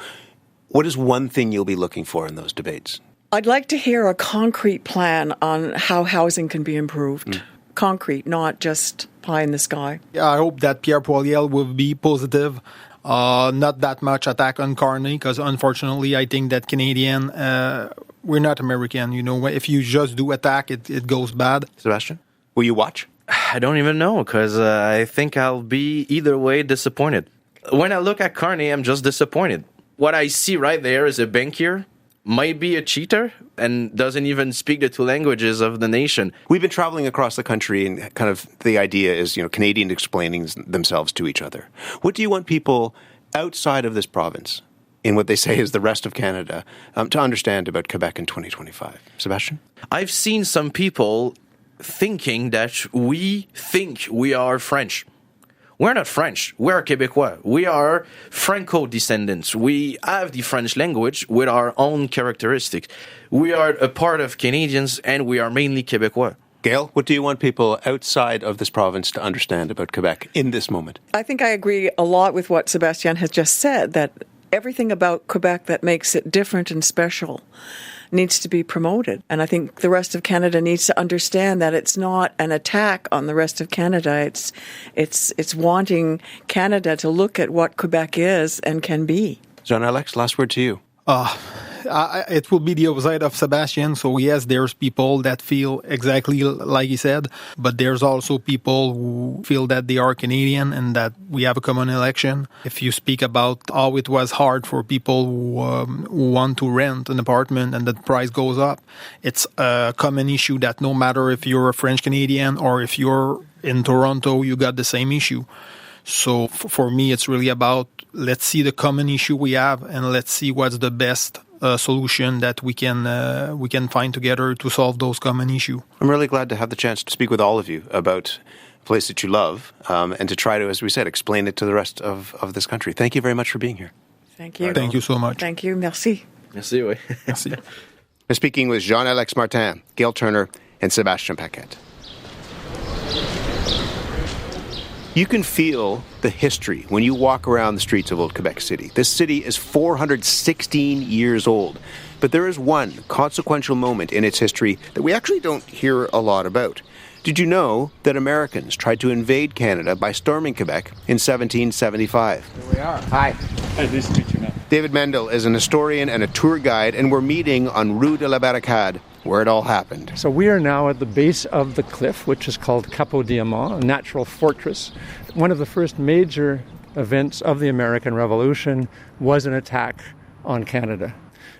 What is one thing you'll be looking for in those debates? I'd like to hear a concrete plan on how housing can be improved. concrete, not just pie in the sky. Yeah, I hope that Pierre Poilievre will be positive. Not that much attack on Carney, because unfortunately, I think that Canadian, we're not American. You know, if you just do attack, it goes bad. Sebastian, will you watch? I don't even know, because I think I'll be either way disappointed. When I look at Carney, I'm just disappointed. What I see right there is a bankier, might be a cheater, and doesn't even speak the two languages of the nation. We've been traveling across the country, and kind of the idea is, Canadians explaining themselves to each other. What do you want people outside of this province, in what they say is the rest of Canada, to understand about Quebec in 2025? Sebastian? I've seen some people thinking that we think we are French. We're not French. We're Quebecois. We are Franco descendants. We have the French language with our own characteristics. We are a part of Canadians, and we are mainly Quebecois. Gail, what do you want people outside of this province to understand about Quebec in this moment? I think I agree a lot with what Sebastian has just said, that everything about Quebec that makes it different and special needs to be promoted. And I think the rest of Canada needs to understand that it's not an attack on the rest of Canada. It's wanting Canada to look at what Quebec is and can be. Jean-Alex, last word to you. It will be the opposite of Sebastian. So yes, there's people that feel exactly like he said, but there's also people who feel that they are Canadian and that we have a common election. If you speak about how it was hard for people who want to rent an apartment and the price goes up, it's a common issue that no matter if you're a French Canadian or if you're in Toronto, you got the same issue. So for me, it's really about let's see the common issue we have and let's see what's the best solution that we can find together to solve those common issues. I'm really glad to have the chance to speak with all of you about a place that you love and to try to, as we said, explain it to the rest of this country. Thank you very much for being here. Thank you. Thank you so much. Thank you. Merci. Merci, oui. Merci. We're speaking with Jean-Alex Martin, Gail Turner, and Sébastien Paquette. You can feel the history when you walk around the streets of Old Quebec City. This city is 416 years old, but there is one consequential moment in its history that we actually don't hear a lot about. Did you know that Americans tried to invade Canada by storming Quebec in 1775? Here we are. Hi. Nice to meet you, man. David Mendel is an historian and a tour guide, and we're meeting on Rue de la Barricade, where it all happened. So we are now at the base of the cliff, which is called Cap Diamant, a natural fortress. One of the first major events of the American Revolution was an attack on Canada.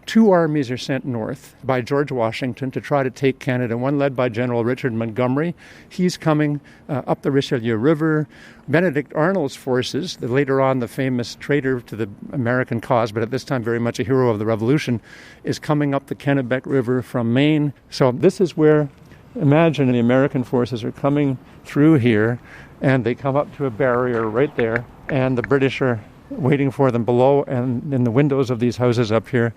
2 armies are sent north by George Washington to try to take Canada, one led by General Richard Montgomery. He's coming up the Richelieu River. Benedict Arnold's forces, later on the famous traitor to the American cause, but at this time very much a hero of the Revolution, is coming up the Kennebec River from Maine. So this is where, imagine the American forces are coming through here, and they come up to a barrier right there, and the British are waiting for them below, and in the windows of these houses up here,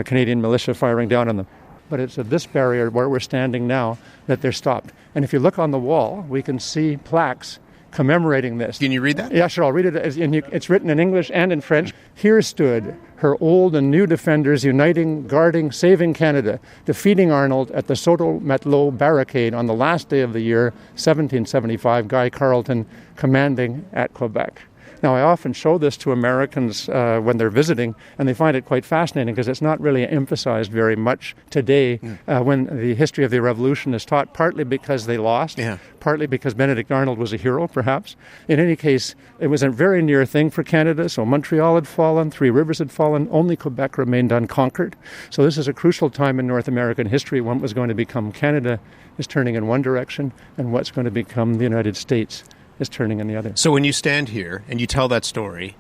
Canadian militia firing down on them. But it's at this barrier where we're standing now that they're stopped. And if you look on the wall, we can see plaques commemorating this. Can you read that? Yeah, sure, I'll read it. It's written in English and in French. Here stood her old and new defenders uniting, guarding, saving Canada, defeating Arnold at the Soto Matelot barricade on the last day of the year, 1775, Guy Carleton commanding at Quebec. Now, I often show this to Americans when they're visiting, and they find it quite fascinating because it's not really emphasized very much today when the history of the Revolution is taught, partly because they lost, partly because Benedict Arnold was a hero, perhaps. In any case, it was a very near thing for Canada. So Montreal had fallen, Three Rivers had fallen, only Quebec remained unconquered. So this is a crucial time in North American history when what was going to become Canada is turning in one direction, and what's going to become the United States is turning in the other. So when you stand here and you tell that story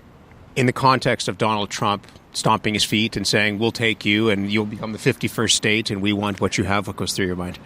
in the context of Donald Trump stomping his feet and saying, we'll take you and you'll become the 51st state and we want what you have, what goes through your mind?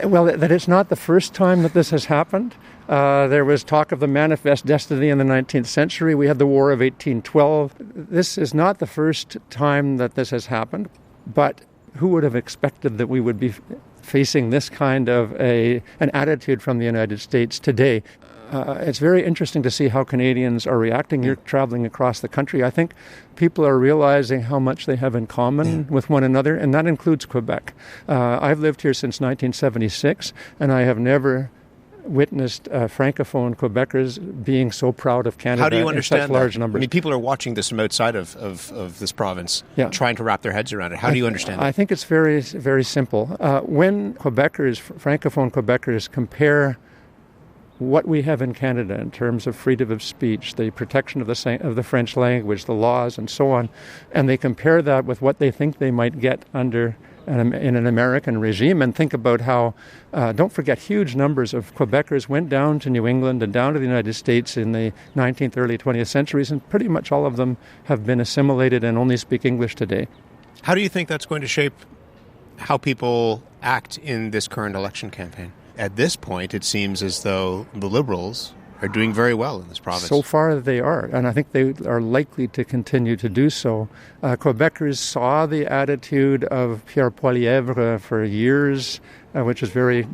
Well, that it's not the first time that this has happened. There was talk of the manifest destiny in the 19th century. We had the War of 1812. This is not the first time that this has happened, but who would have expected that we would be facing this kind of an attitude from the United States today? it's very interesting to see how Canadians are reacting. You're traveling across the country. I think people are realizing how much they have in common with one another, and that includes Quebec. I've lived here since 1976, and I have never witnessed Francophone Quebecers being so proud of Canada. How do you understand in such large numbers? I mean, people are watching this from outside of this province, trying to wrap their heads around it. How do you understand it? I think it's very, very simple. When Quebecers, Francophone Quebecers, compare what we have in Canada in terms of freedom of speech, the protection of the French language, the laws, and so on, and they compare that with what they think they might get under in an American regime, and think about how, don't forget, huge numbers of Quebecers went down to New England and down to the United States in the 19th, early 20th centuries, and pretty much all of them have been assimilated and only speak English today. How do you think that's going to shape how people act in this current election campaign? At this point, it seems as though the Liberals are doing very well in this province. So far they are, and I think they are likely to continue to do so. Quebecers saw the attitude of Pierre Poilievre for years, which is very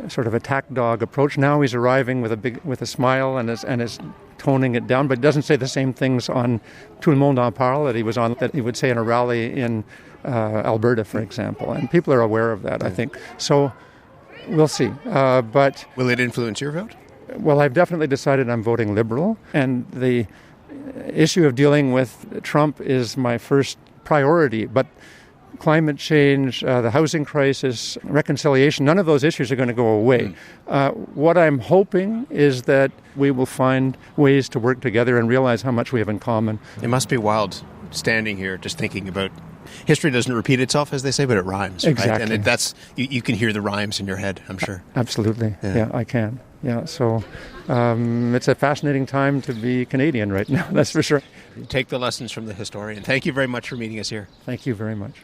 sort of attack dog approach. Now he's arriving with a smile and is toning it down, but doesn't say the same things on Tout le monde en parle that he would say in a rally in Alberta, for example. And people are aware of that, I think. So we'll see. But will it influence your vote? Well, I've definitely decided I'm voting Liberal, and the issue of dealing with Trump is my first priority. But climate change, the housing crisis, reconciliation, none of those issues are going to go away. What I'm hoping is that we will find ways to work together and realize how much we have in common. It must be wild standing here just thinking about history doesn't repeat itself, as they say, but it rhymes. Exactly. Right? And that's you can hear the rhymes in your head, I'm sure. Absolutely. Yeah, I can. Yeah, so it's a fascinating time to be Canadian right now, that's for sure. Take the lessons from the historian. Thank you very much for meeting us here. Thank you very much.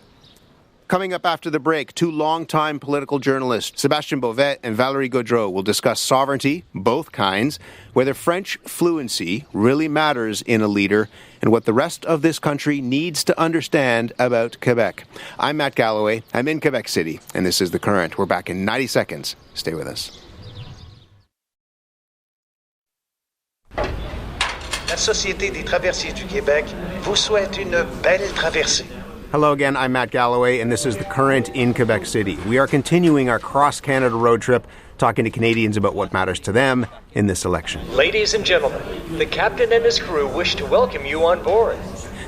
Coming up after the break, two longtime political journalists, Sébastien Beauvais and Valérie Gaudreau, will discuss sovereignty, both kinds, whether French fluency really matters in a leader, and what the rest of this country needs to understand about Quebec. I'm Matt Galloway. I'm in Quebec City, and this is The Current. We're back in 90 seconds. Stay with us. La Société des traversiers du Québec vous souhaite une belle traversée. Hello again, I'm Matt Galloway, and this is The Current in Quebec City. We are continuing our cross-Canada road trip, talking to Canadians about what matters to them in this election. Ladies and gentlemen, the captain and his crew wish to welcome you on board.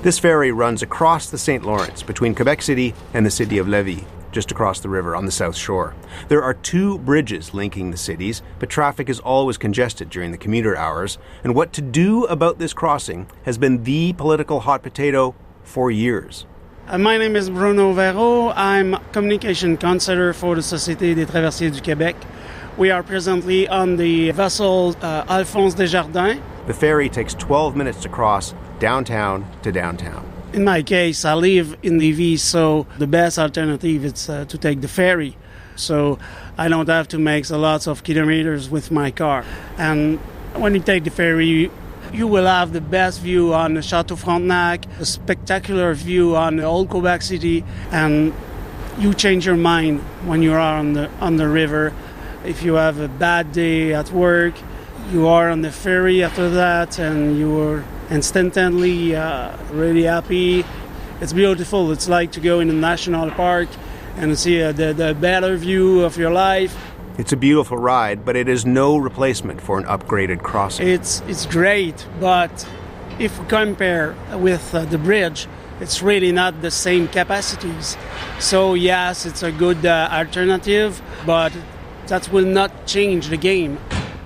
This ferry runs across the St. Lawrence between Quebec City and the city of Lévis, just across the river on the south shore. There are two bridges linking the cities, but traffic is always congested during the commuter hours, and what to do about this crossing has been the political hot potato for years. My name is Bruno Véro. I'm communication counselor for the Société des traversiers du Québec. We are presently on the vessel Alphonse Desjardins. The ferry takes 12 minutes to cross downtown to downtown. In my case, I live in Lévis, so the best alternative is to take the ferry. So I don't have to make a lot of kilometers with my car. And when you take the ferry, you will have the best view on the Chateau Frontenac, a spectacular view on the old Quebec City, and you change your mind when you are on the river. If you have a bad day at work, you are on the ferry after that, and you are instantly really happy. It's beautiful. It's like to go in a national park and see the better view of your life. It's a beautiful ride, but it is no replacement for an upgraded crossing. It's great, but if we compare with the bridge, it's really not the same capacities. So yes, it's a good alternative, but that will not change the game.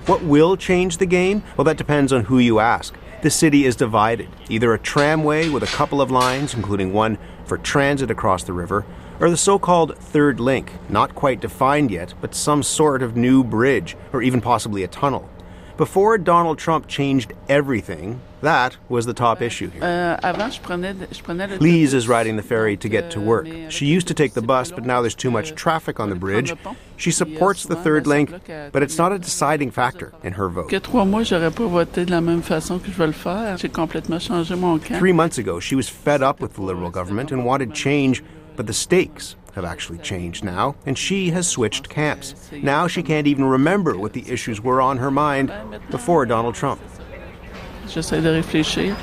What will change the game? Well, that depends on who you ask. The city is divided. Either a tramway with a couple of lines, including one for transit across the river, or the so-called third link, not quite defined yet, but some sort of new bridge, or even possibly a tunnel. Before Donald Trump changed everything, that was the top issue here. Lise is riding the ferry to get to work. She used to take the bus, but now there's too much traffic on the bridge. She supports the third link, but it's not a deciding factor in her vote. 3 months ago, she was fed up with the Liberal government and wanted change, but the stakes have actually changed now, and she has switched camps. Now she can't even remember what the issues were on her mind before Donald Trump. J'essaie de réfléchir.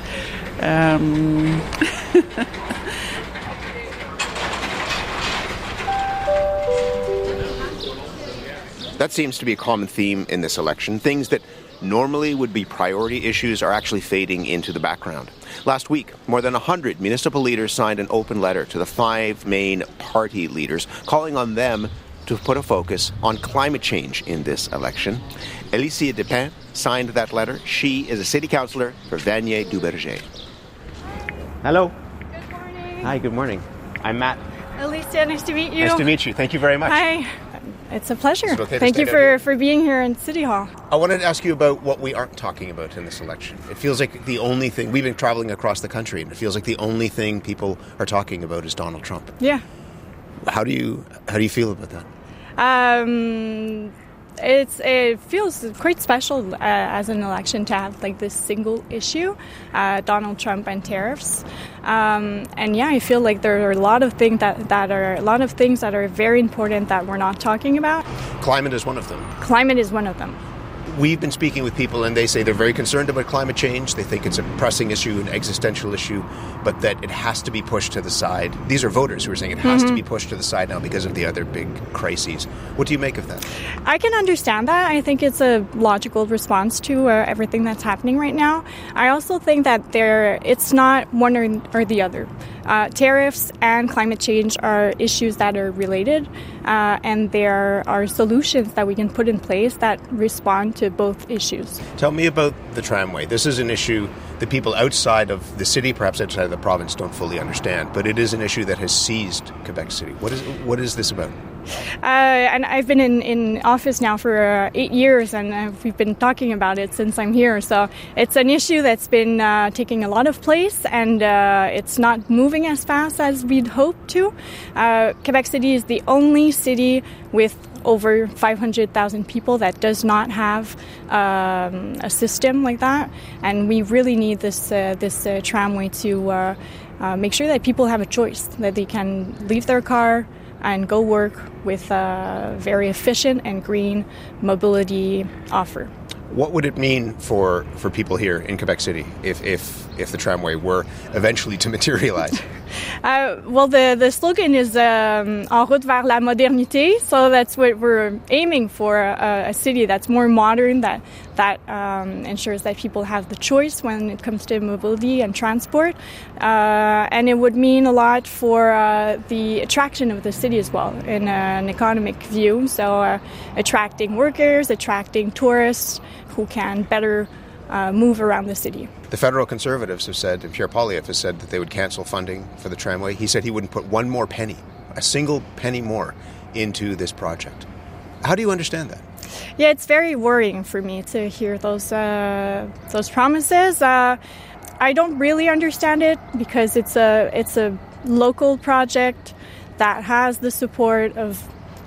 That seems to be a common theme in this election. Things that normally would be priority issues are actually fading into the background. Last week, more than 100 municipal leaders signed an open letter to the 5 main party leaders, calling on them to put a focus on climate change in this election. Alicia Depin signed that letter. She is a city councillor for Vanier-Duberger. Hello. Good morning. Hi, good morning. I'm Matt. Alicia, nice to meet you. Nice to meet you. Thank you very much. Hi. It's a pleasure. Is it okay to Thank you stand for being here in City Hall. I wanted to ask you about what we aren't talking about in this election. It feels like the only thing, we've been traveling across the country, and it feels like the only thing people are talking about is Donald Trump. Yeah. How do you feel about that? It feels quite special as an election to have like this single issue, Donald Trump and tariffs. And yeah, I feel like there are a lot of things that are very important that we're not talking about. Climate is one of them. Climate is one of them. We've been speaking with people and they say they're very concerned about climate change. They think it's a pressing issue, an existential issue, but that it has to be pushed to the side. These are voters who are saying it has to be pushed to the side now because of the other big crises. What do you make of that? I can understand that. I think it's a logical response to everything that's happening right now. I also think that it's not one or the other. Tariffs and climate change are issues that are related, and there are solutions that we can put in place that respond to both issues. Tell me about the tramway. This is an issue that people outside of the city, perhaps outside of the province, don't fully understand, but it is an issue that has seized Quebec City. What is this about? And I've been in office now for 8 years, and we've been talking about it since I'm here. So it's an issue that's been taking a lot of place, and it's not moving as fast as we'd hoped to. Quebec City is the only city with over 500,000 people that does not have a system like that, and we really need this tramway to make sure that people have a choice, that they can leave their car and go work with a very efficient and green mobility offer. What would it mean for people here in Quebec City if the tramway were eventually to materialize? Well, the slogan is En route vers la modernité, so that's what we're aiming for, a city that's more modern, that ensures that people have the choice when it comes to mobility and transport. And it would mean a lot for the attraction of the city as well in an economic view, so attracting workers, attracting tourists who can better move around the city. The federal Conservatives have said, and Pierre Poilievre has said, that they would cancel funding for the tramway. He said he wouldn't put one more penny, a single penny more, into this project. How do you understand that? Yeah, it's very worrying for me to hear those promises. I don't really understand it because it's a local project that has the support of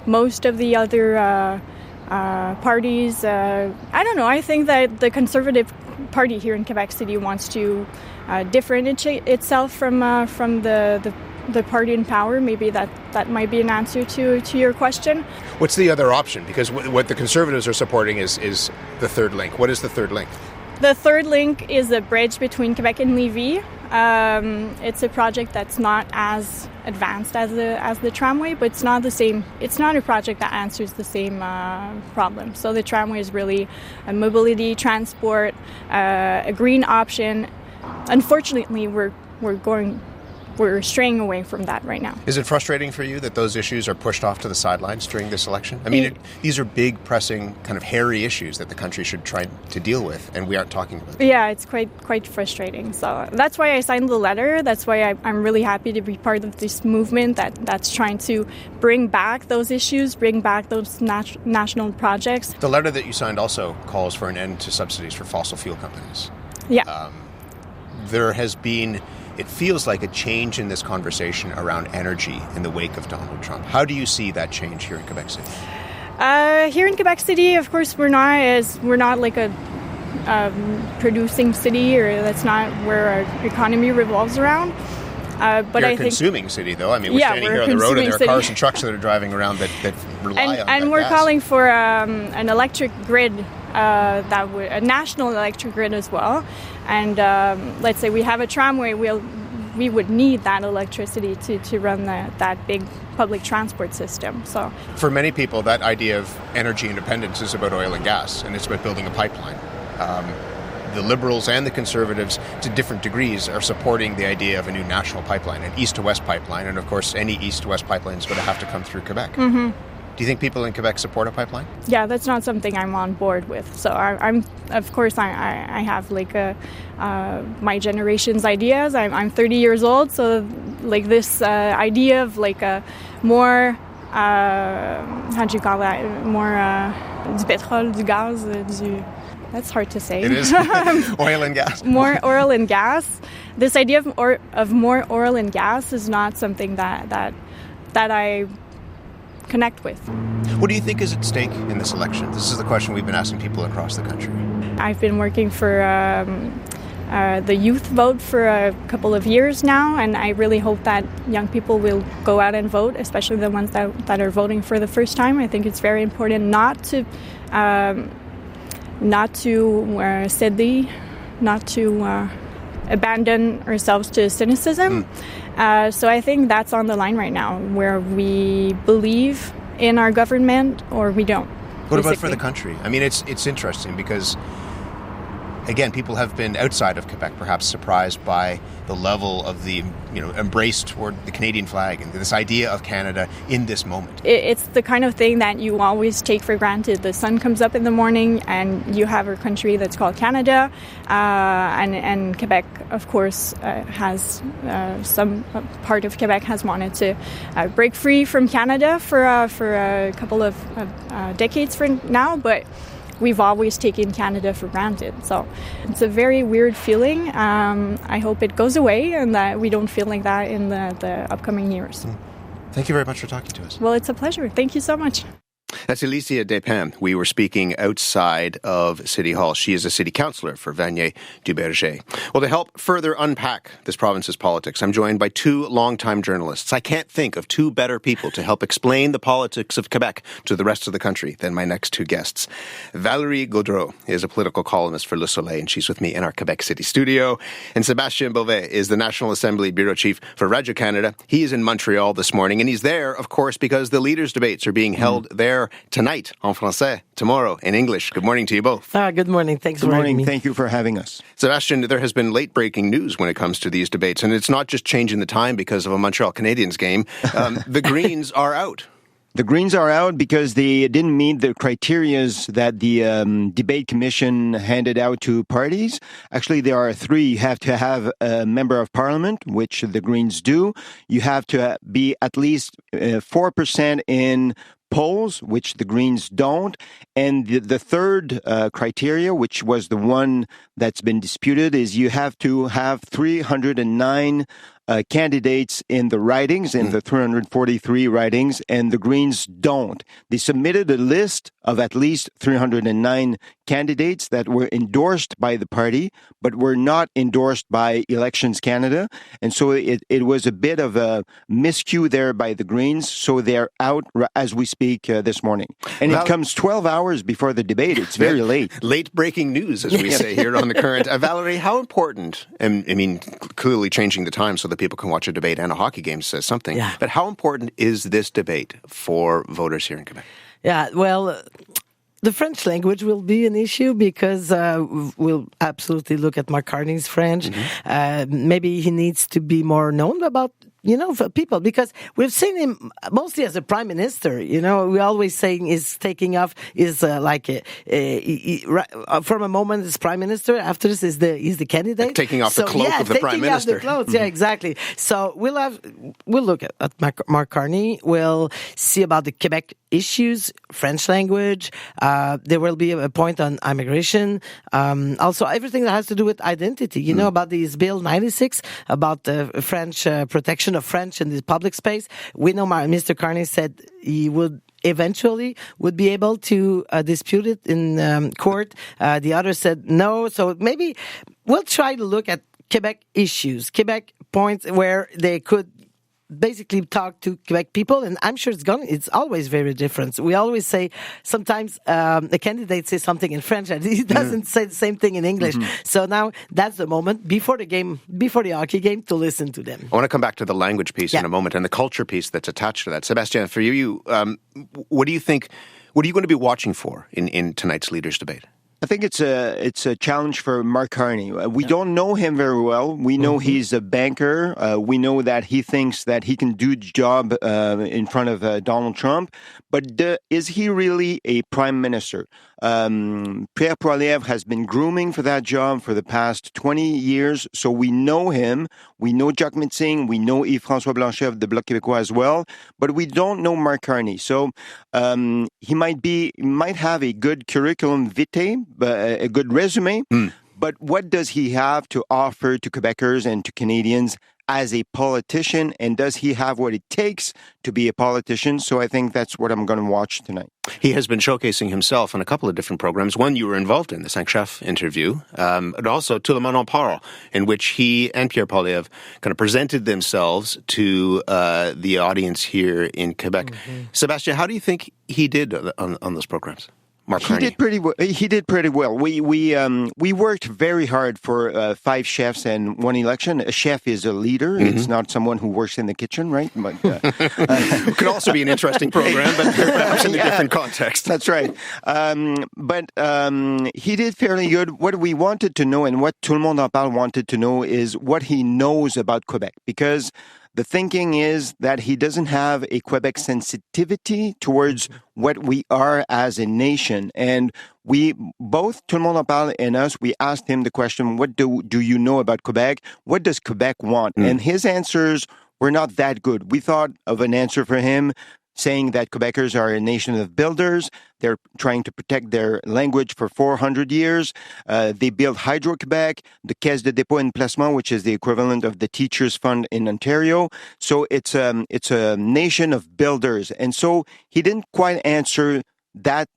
most of the other parties. I don't know. I think that the Conservative Party here in Quebec City wants to differentiate itself from the party in power. Maybe that might be an answer to your question. What's the other option? Because what the Conservatives are supporting is the third link. What is the third link? The third link is a bridge between Quebec and Lévis. It's a project that's not as advanced as the tramway, but it's not the same. It's not a project that answers the same problem. So the tramway is really a mobility, transport, a green option. Unfortunately, we're straying away from that right now. Is it frustrating for you that those issues are pushed off to the sidelines during this election? I mean, these are big, pressing, kind of hairy issues that the country should try to deal with, and we aren't talking about them. Yeah, it's quite frustrating. So that's why I signed the letter. That's why I'm really happy to be part of this movement that's trying to bring back those issues, bring back those national projects. The letter that you signed also calls for an end to subsidies for fossil fuel companies. Yeah. There has been... It feels like a change in this conversation around energy in the wake of Donald Trump. How do you see that change here in Quebec City? Here in Quebec City, of course, we're not like a producing city, or that's not where our economy revolves around. But You're I a think consuming city, though. I mean, we're standing here on the road, and there are cars and trucks that are driving around that rely on that and we're gas. calling for an electric grid, a national electric grid as well. And let's say we have a tramway, we would need that electricity to run that big public transport system. So for many people, that idea of energy independence is about oil and gas, and it's about building a pipeline. The Liberals and the Conservatives, to different degrees, are supporting the idea of a new national pipeline, an east to west pipeline, and of course any east to west pipeline is going to have to come through Quebec. Mm-hmm. Do you think people in Quebec support a pipeline? Yeah, that's not something I'm on board with. So I'm of course, I have like my generation's ideas. I'm 30 years old, so like this idea of like a more, how do you call that? More du pétrole, du gaz, that's hard to say. It is. Oil and gas. More oil and gas. This idea of more oil and gas is not something that I connect with. What do you think is at stake in this election? This is the question we've been asking people across the country. I've been working for the youth vote for a couple of years now, and I really hope that young people will go out and vote, especially the ones that are voting for the first time. I think it's very important not to céder, not to abandon ourselves to cynicism. So I think that's on the line right now, where we believe in our government or we don't. What about for the country? I mean, it's interesting because, again, people have been outside of Quebec perhaps surprised by the level of the embrace toward the Canadian flag and this idea of Canada in this moment. It's the kind of thing that you always take for granted. The sun comes up in the morning and you have a country that's called Canada, and Quebec, of course, has some part of Quebec has wanted to break free from Canada for a couple of decades from now, but we've always taken Canada for granted. So it's a very weird feeling. I hope it goes away and that we don't feel like that in the upcoming years. Thank you very much for talking to us. Well, it's a pleasure. Thank you so much. That's Alicia Despins. We were speaking outside of City Hall. She is a city councillor for Vanier-du-Berger. Well, to help further unpack this province's politics, I'm joined by two longtime journalists. I can't think of two better people to help explain the politics of Quebec to the rest of the country than my next two guests. Valérie Gaudreau is a political columnist for Le Soleil, and she's with me in our Quebec City studio. And Sébastien Beauvais is the National Assembly Bureau Chief for Radio-Canada. He is in Montreal this morning, and he's there, of course, because the leaders' debates are being held there tonight en français, tomorrow in English. Good morning to you both. Good morning. Thanks for having me. Thank you for having us. Sébastien, there has been late-breaking news when it comes to these debates, and it's not just changing the time because of a Montreal Canadiens game. The Greens are out. The Greens are out because they didn't meet the criterias that the debate commission handed out to parties. Actually, there are three. You have to have a member of parliament, which the Greens do. You have to be at least 4% in polls, which the Greens don't. And the third criteria, which was the one that's been disputed, is you have to have 309 candidates in the ridings, in the 343 ridings, and the Greens don't. They submitted a list of at least 309 candidates that were endorsed by the party, but were not endorsed by Elections Canada. And so it was a bit of a miscue there by the Greens. So they're out as we speak this morning. And it comes 12 hours before the debate. It's very late. Late breaking news, as we say here on The Current. Valérie, how important, I mean, clearly changing the time so that people can watch a debate and a hockey game says something, but how important is this debate for voters here in Quebec? Yeah, well, the French language will be an issue because we'll absolutely look at Mark Carney's French. Maybe he needs to be more known about, for people, because we've seen him mostly as a prime minister. We always saying he's taking off is from a moment as prime minister. After this he's the candidate, like taking off the cloak of the prime minister. Taking off the clothes, yeah, exactly. So we'll look at Mark Carney. We'll see about the Quebec issues, French language. There will be a point on immigration. Also, everything that has to do with identity. About this Bill 96 about the French protection of French in the public space. We know Mr. Carney said he would be able to dispute it in court. The other said no. So maybe we'll try to look at Quebec issues, Quebec points where they could basically talk to Quebec people, and I'm sure it's always very different. We always say, sometimes a candidate says something in French and he doesn't say the same thing in English. So now that's the moment before the hockey game, to listen to them. I want to come back to the language piece in a moment and the culture piece that's attached to that. Sébastien, for you, what do you think, what are you going to be watching for in tonight's leaders' debate? I think it's a challenge for Mark Carney. We don't know him very well. We know he's a banker. We know that he thinks that he can do the job in front of Donald Trump. But is he really a prime minister? Pierre Poilievre has been grooming for that job for the past 20 years. So we know him. We know Jacques Metzing. We know Yves-François Blanchet of the Bloc Québécois as well. But we don't know Mark Carney. So he might have a good curriculum vitae, a good resume. But what does he have to offer to Quebecers and to Canadians as a politician? And does he have what it takes to be a politician? So I think that's what I'm going to watch tonight. He has been showcasing himself in a couple of different programs. One you were involved in, the Cinq Chefs interview, and also Tout le monde en parle, in which he and Pierre Poilievre kind of presented themselves to the audience here in Quebec. Sébastien, how do you think he did on those programs? Mark Carney. He did pretty well. We worked very hard for 5 chefs and 1 election. A chef is a leader. It's not someone who works in the kitchen, right? But it could also be an interesting program, but perhaps in a different context. That's right. But he did fairly good. What we wanted to know, and what Tout le monde en parle wanted to know, is what he knows about Quebec, because the thinking is that he doesn't have a Quebec sensitivity towards what we are as a nation. And we both, Tout le monde en parle and us, we asked him the question, what do you know about Quebec? What does Quebec want? And his answers were not that good. We thought of an answer for him saying that Quebecers are a nation of builders. They're trying to protect their language for 400 years. They built Hydro-Quebec, the Caisse de dépôt et placement, which is the equivalent of the Teachers Fund in Ontario. So it's a nation of builders. And so he didn't quite answer that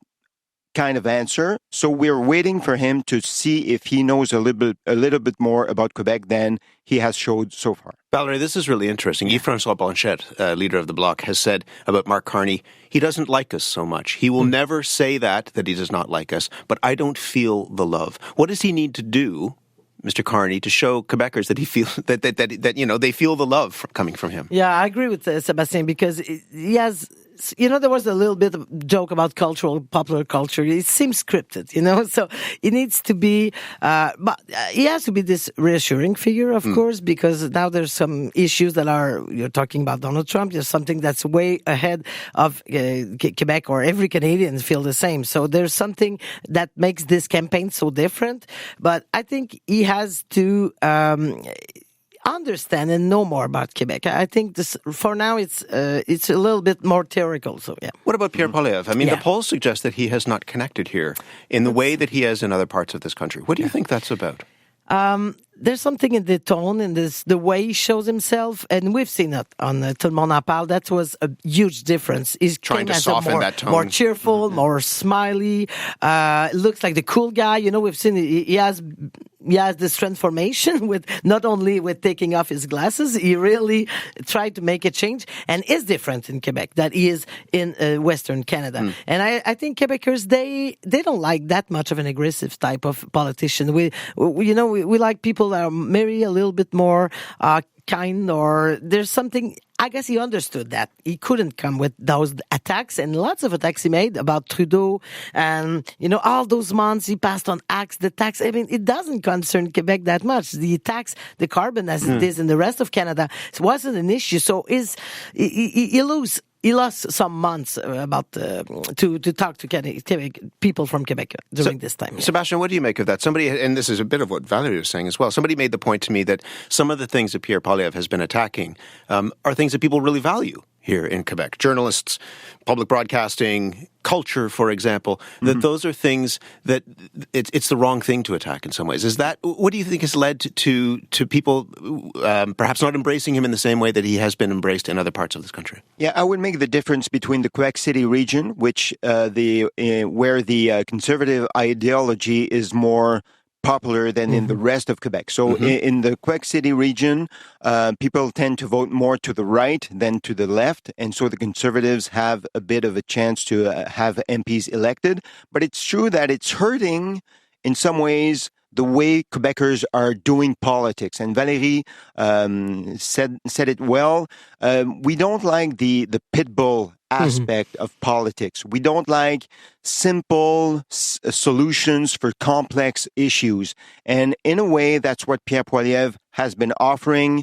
kind of answer. So we're waiting for him to see if he knows a little bit more about Quebec than he has showed so far. Valerie, this is really interesting. Yves-François Blanchet, leader of the Bloc, has said about Mark Carney, he doesn't like us so much. He will never say that he does not like us, but I don't feel the love. What does he need to do, Mr. Carney, to show Quebecers that he feels that they feel the love coming from him? Yeah, I agree with Sébastien, because he has. There was a little bit of joke about popular culture. It seems scripted, so it needs to be, but he has to be this reassuring figure, of course, because now there's some issues you're talking about Donald Trump. There's something that's way ahead of Quebec, or every Canadian feel the same. So there's something that makes this campaign so different. But I think he has to, understand and know more about Quebec. I think this, for now, it's a little bit more theoretical. So yeah. What about Pierre Poilievre? I mean, the polls suggest that he has not connected here in the way that he has in other parts of this country. What do you think that's about? There's something in the tone and the way he shows himself, and we've seen it on Tout le monde en parle. That was a huge difference. He's trying to soften that tone, more cheerful, more smiley. Looks like the cool guy. We've seen he has this transformation with not only with taking off his glasses. He really tried to make a change, and is different in Quebec that he is in Western Canada. And I think Quebecers they don't like that much of an aggressive type of politician. We like people that are maybe a little bit more kind, or there's something. I guess he understood that he couldn't come with those attacks, and lots of attacks he made about Trudeau, and all those months he passed on the tax. I mean, it doesn't concern Quebec that much. The tax, the carbon, as it is in the rest of Canada, it wasn't an issue. So he lost some months about to talk to Quebec, people from Quebec during this time. Yeah. Sébastien, what do you make of that? Somebody, and this is a bit of what Valerie was saying as well, somebody made the point to me that some of the things that Pierre Poilievre has been attacking are things that people really value here in Quebec. Journalists, public broadcasting, culture, for example, that those are things that it's the wrong thing to attack in some ways. Is that, what do you think has led to people perhaps not embracing him in the same way that he has been embraced in other parts of this country? Yeah, I would make the difference between the Quebec City region, which where the conservative ideology is more popular than in the rest of Quebec. So in the Quebec City region, people tend to vote more to the right than to the left. And so the Conservatives have a bit of a chance to have MPs elected. But it's true that it's hurting in some ways the way Quebecers are doing politics. And Valérie said it well. We don't like the pit bull aspect of politics. We don't like simple solutions for complex issues. And in a way, that's what Pierre Poilievre has been offering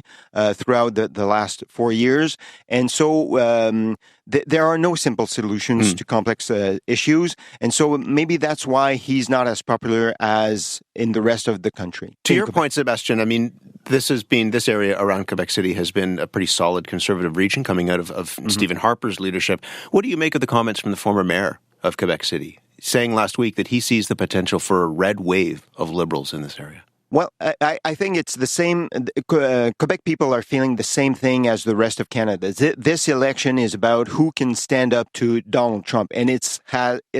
throughout the last 4 years. And so there are no simple solutions to complex issues. And so maybe that's why he's not as popular as in the rest of the country. To your point, Sebastian, I mean, this area around Quebec City has been a pretty solid conservative region coming out of Stephen Harper's leadership. What do you make of the comments from the former mayor of Quebec City, saying last week that he sees the potential for a red wave of Liberals in this area? Well, I think it's the same. Quebec people are feeling the same thing as the rest of Canada. This election is about who can stand up to Donald Trump, and it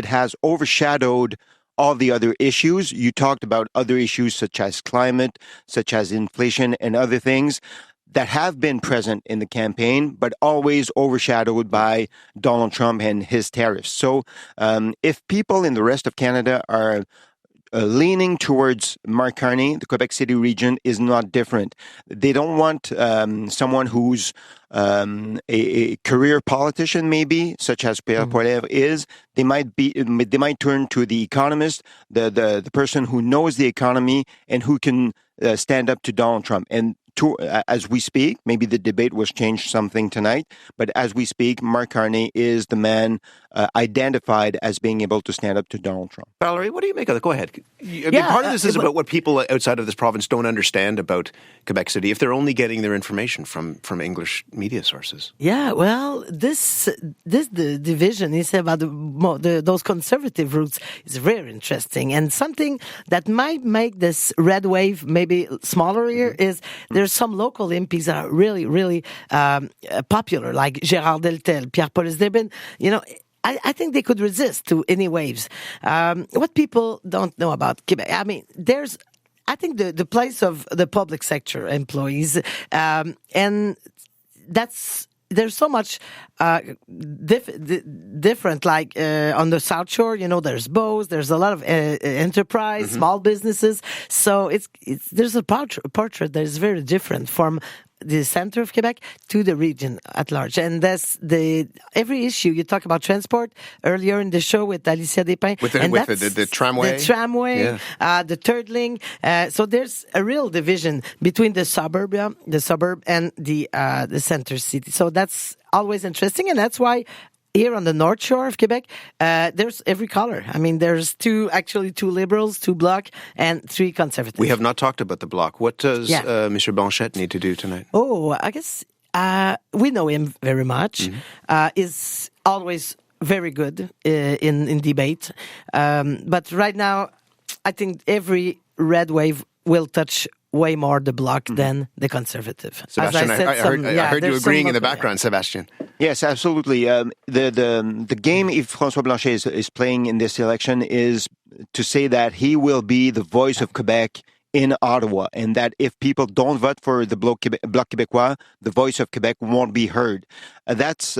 has overshadowed all the other issues. You talked about other issues such as climate, such as inflation, and other things that have been present in the campaign, but always overshadowed by Donald Trump and his tariffs. So if people in the rest of Canada are leaning towards Mark Carney, the Quebec City region is not different. They don't want someone who's a career politician, maybe, such as Pierre Poilievre is. They might turn to the economist, the person who knows the economy and who can stand up to Donald Trump. And as we speak, maybe the debate was changed something tonight, but as we speak, Mark Carney is the man identified as being able to stand up to Donald Trump. Valerie, what do you make of that? Go ahead. Part of this is about what people outside of this province don't understand about Quebec City if they're only getting their information from English media sources. Yeah, well, the division is about those conservative roots is very interesting, and something that might make this red wave maybe smaller here is there's some local MPs that are really, really popular, like Gérard Deltel, Pierre Poilievre. They've been, I think they could resist to any waves. What people don't know about Quebec, I mean, I think the place of the public sector employees, and there's so much different, like on the South Shore, there's Bose, there's a lot of enterprise, small businesses. So there's a portrait that is very different from the center of Quebec to the region at large. And that's every issue. You talk about transport earlier in the show with Alicia Despins. With the tramway. The tramway, the turtling. So there's a real division between the suburb and the center city. So that's always interesting. And that's why here on the North Shore of Quebec, there's every color. I mean, there's two Liberals, 2 Bloc, and 3 Conservatives. We have not talked about the Bloc. What does Mr. Blanchet need to do tonight? Oh, I guess we know him very much. Is always very good in debate. But right now, I think every red wave will touch way more the Bloc than the Conservative. Sebastian, I heard you agreeing in the background, Sebastian. Yes, absolutely. The game Yves François Blanchet is playing in this election is to say that he will be the voice of Quebec in Ottawa, and that if people don't vote for the Bloc Québécois, the voice of Quebec won't be heard. That's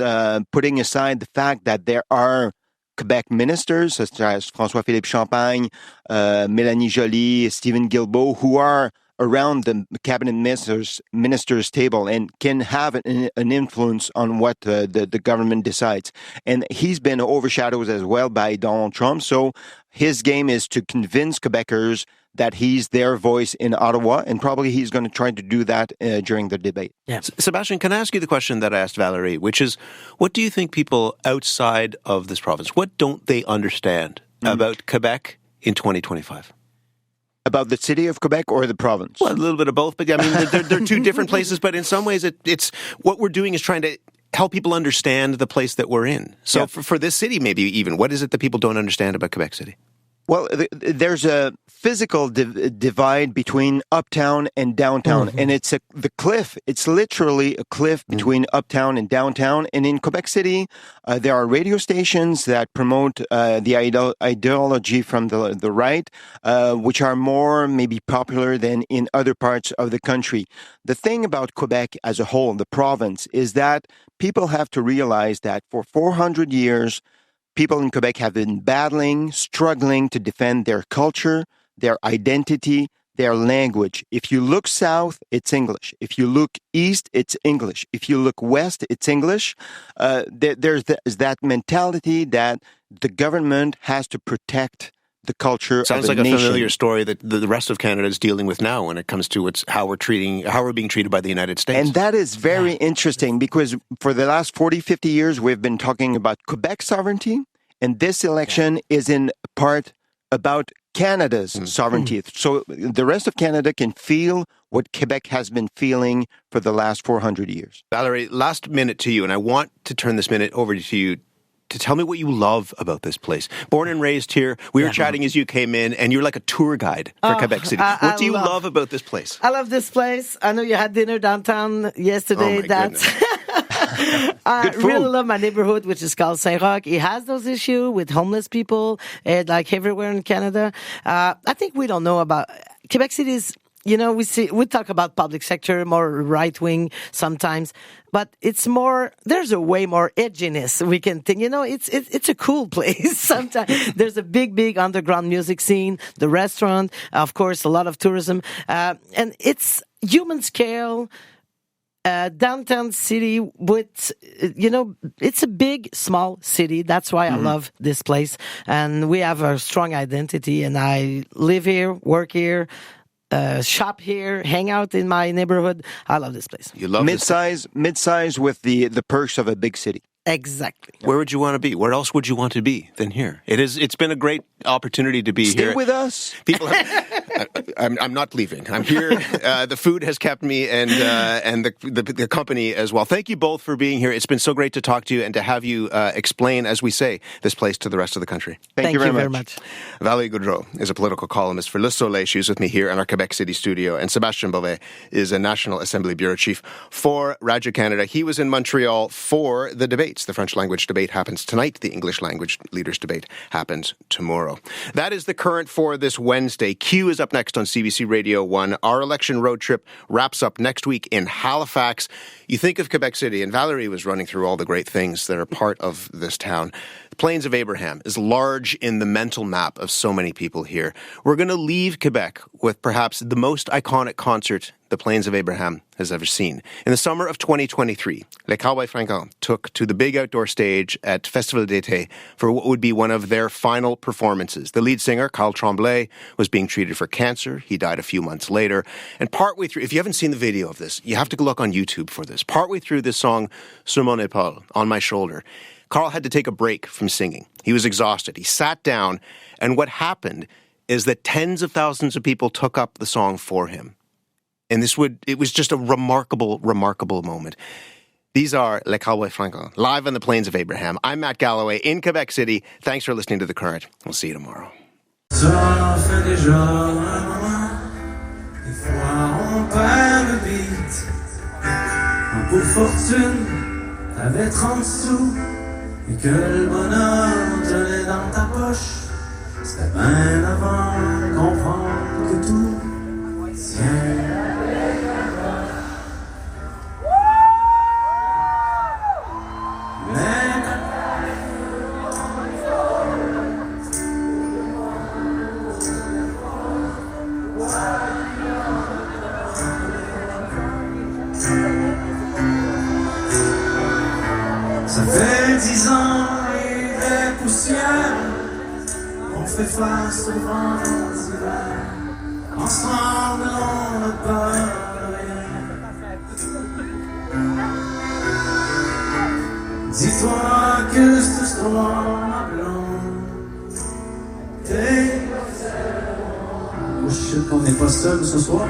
putting aside the fact that there are Quebec ministers, such as François-Philippe Champagne, Mélanie Joly, Stephen Guilbeault, who are around the cabinet minister's table and can have an influence on what the government decides. And he's been overshadowed as well by Donald Trump. So his game is to convince Quebecers that he's their voice in Ottawa, and probably he's going to try to do that during the debate. Yeah. Sebastian, can I ask you the question that I asked Valerie, which is, what do you think people outside of this province, what don't they understand about Quebec in 2025? About the city of Quebec or the province? Well, a little bit of both, but I mean, they're two different places, but in some ways it's what we're doing is trying to help people understand the place that we're in. So for this city, maybe even, what is it that people don't understand about Quebec City? Well, there's a physical divide between uptown and downtown, and it's the cliff. It's literally a cliff between uptown and downtown. And in Quebec City, there are radio stations that promote the ideology from the right, which are more maybe popular than in other parts of the country. The thing about Quebec as a whole, the province, is that people have to realize that for 400 years, people in Quebec have been battling, struggling to defend their culture, their identity, their language. If you look south, it's English. If you look east, it's English. If you look west, it's English. There's that mentality that the government has to protect the culture Sounds of like a nation. a familiar story that the rest of Canada is dealing with now when it comes to how we're being treated by the United States. And that is very interesting because for the last 40, 50 years, we've been talking about Quebec sovereignty, and this election is in part about Canada's sovereignty. So the rest of Canada can feel what Quebec has been feeling for the last 400 years. Valerie, last minute to you, and I want to turn this minute over to you to tell me what you love about this place. Born and raised here, we were chatting as you came in, and you're like a tour guide for Quebec City. What do you love about this place? I love this place. I know you had dinner downtown yesterday. Oh my goodness. I really love my neighborhood, which is called Saint-Roch. It has those issues with homeless people, like everywhere in Canada. I think we don't know about Quebec City is. You know, we talk about public sector, more right-wing sometimes, but it's more, there's a way more edginess we can think. You know, it's a cool place sometimes. There's a big underground music scene, the restaurant, of course, a lot of tourism, and it's human scale, downtown city with, you know, it's a big, small city. That's why I love this place. And we have a strong identity, and I live here, work here, shop here, hang out in my neighborhood. I love this place. You love mid-size with the perks of a big city. Exactly. Where would you want to be? Where else would you want to be than here? It's been a great opportunity to be here. Stay with us. People I'm not leaving. I'm here. The food has kept me, and the company as well. Thank you both for being here. It's been so great to talk to you and to have you explain, as we say, this place to the rest of the country. Thank you very much. Valérie Gaudreau is a political columnist for Le Soleil. She was with me here in our Quebec City studio. And Sébastien Beauvais is a National Assembly Bureau Chief for Radio Canada. He was in Montreal for the debates. The French language debate happens tonight. The English language leaders debate happens tomorrow. That is the current for this Wednesday. Q is up next on CBC Radio 1. Our election road trip wraps up next week in Halifax. You think of Quebec City, and Valerie was running through all the great things that are part of this town. The Plains of Abraham is large in the mental map of so many people here. We're going to leave Quebec with perhaps the most iconic concert the Plains of Abraham has ever seen. In the summer of 2023, Les Cowboys Fringants took to the big outdoor stage at Festival d'été for what would be one of their final performances. The lead singer, Carl Tremblay, was being treated for cancer. He died a few months later. And partway through, if you haven't seen the video of this, you have to look on YouTube for this. Partway through this song, Sur mon épaule, On My Shoulder, Carl had to take a break from singing. He was exhausted. He sat down, and what happened is that tens of thousands of people took up the song for him. And it was just a remarkable, remarkable moment. These are Les Cowboys Fringants, live on the Plains of Abraham. I'm Matt Galloway in Quebec City. Thanks for listening to The Current. We'll see you tomorrow. Ça fait déjà un moment, des fois on perd le beat. Un coup de fortune, t'avais 30 sous, et que le bonheur tenait dans ta poche. C'était bien avant de comprendre que tout tient. Ça fait 10 ans et des poussières, on fait face au vent d'hiver, ensemble on n'a peur de rien. Dis-toi que cette histoire, ma blonde, t'es... Oh shit, on n'est pas seul ce soir.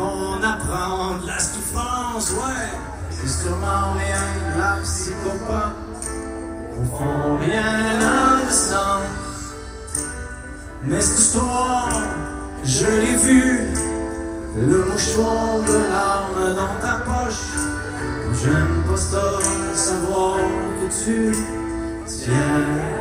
On apprend de la souffrance. font rien indécent. Mais cette histoire, je l'ai vue, le mouchoir de larmes dans ta poche. J'aime pas ça, savoir que tu tiens.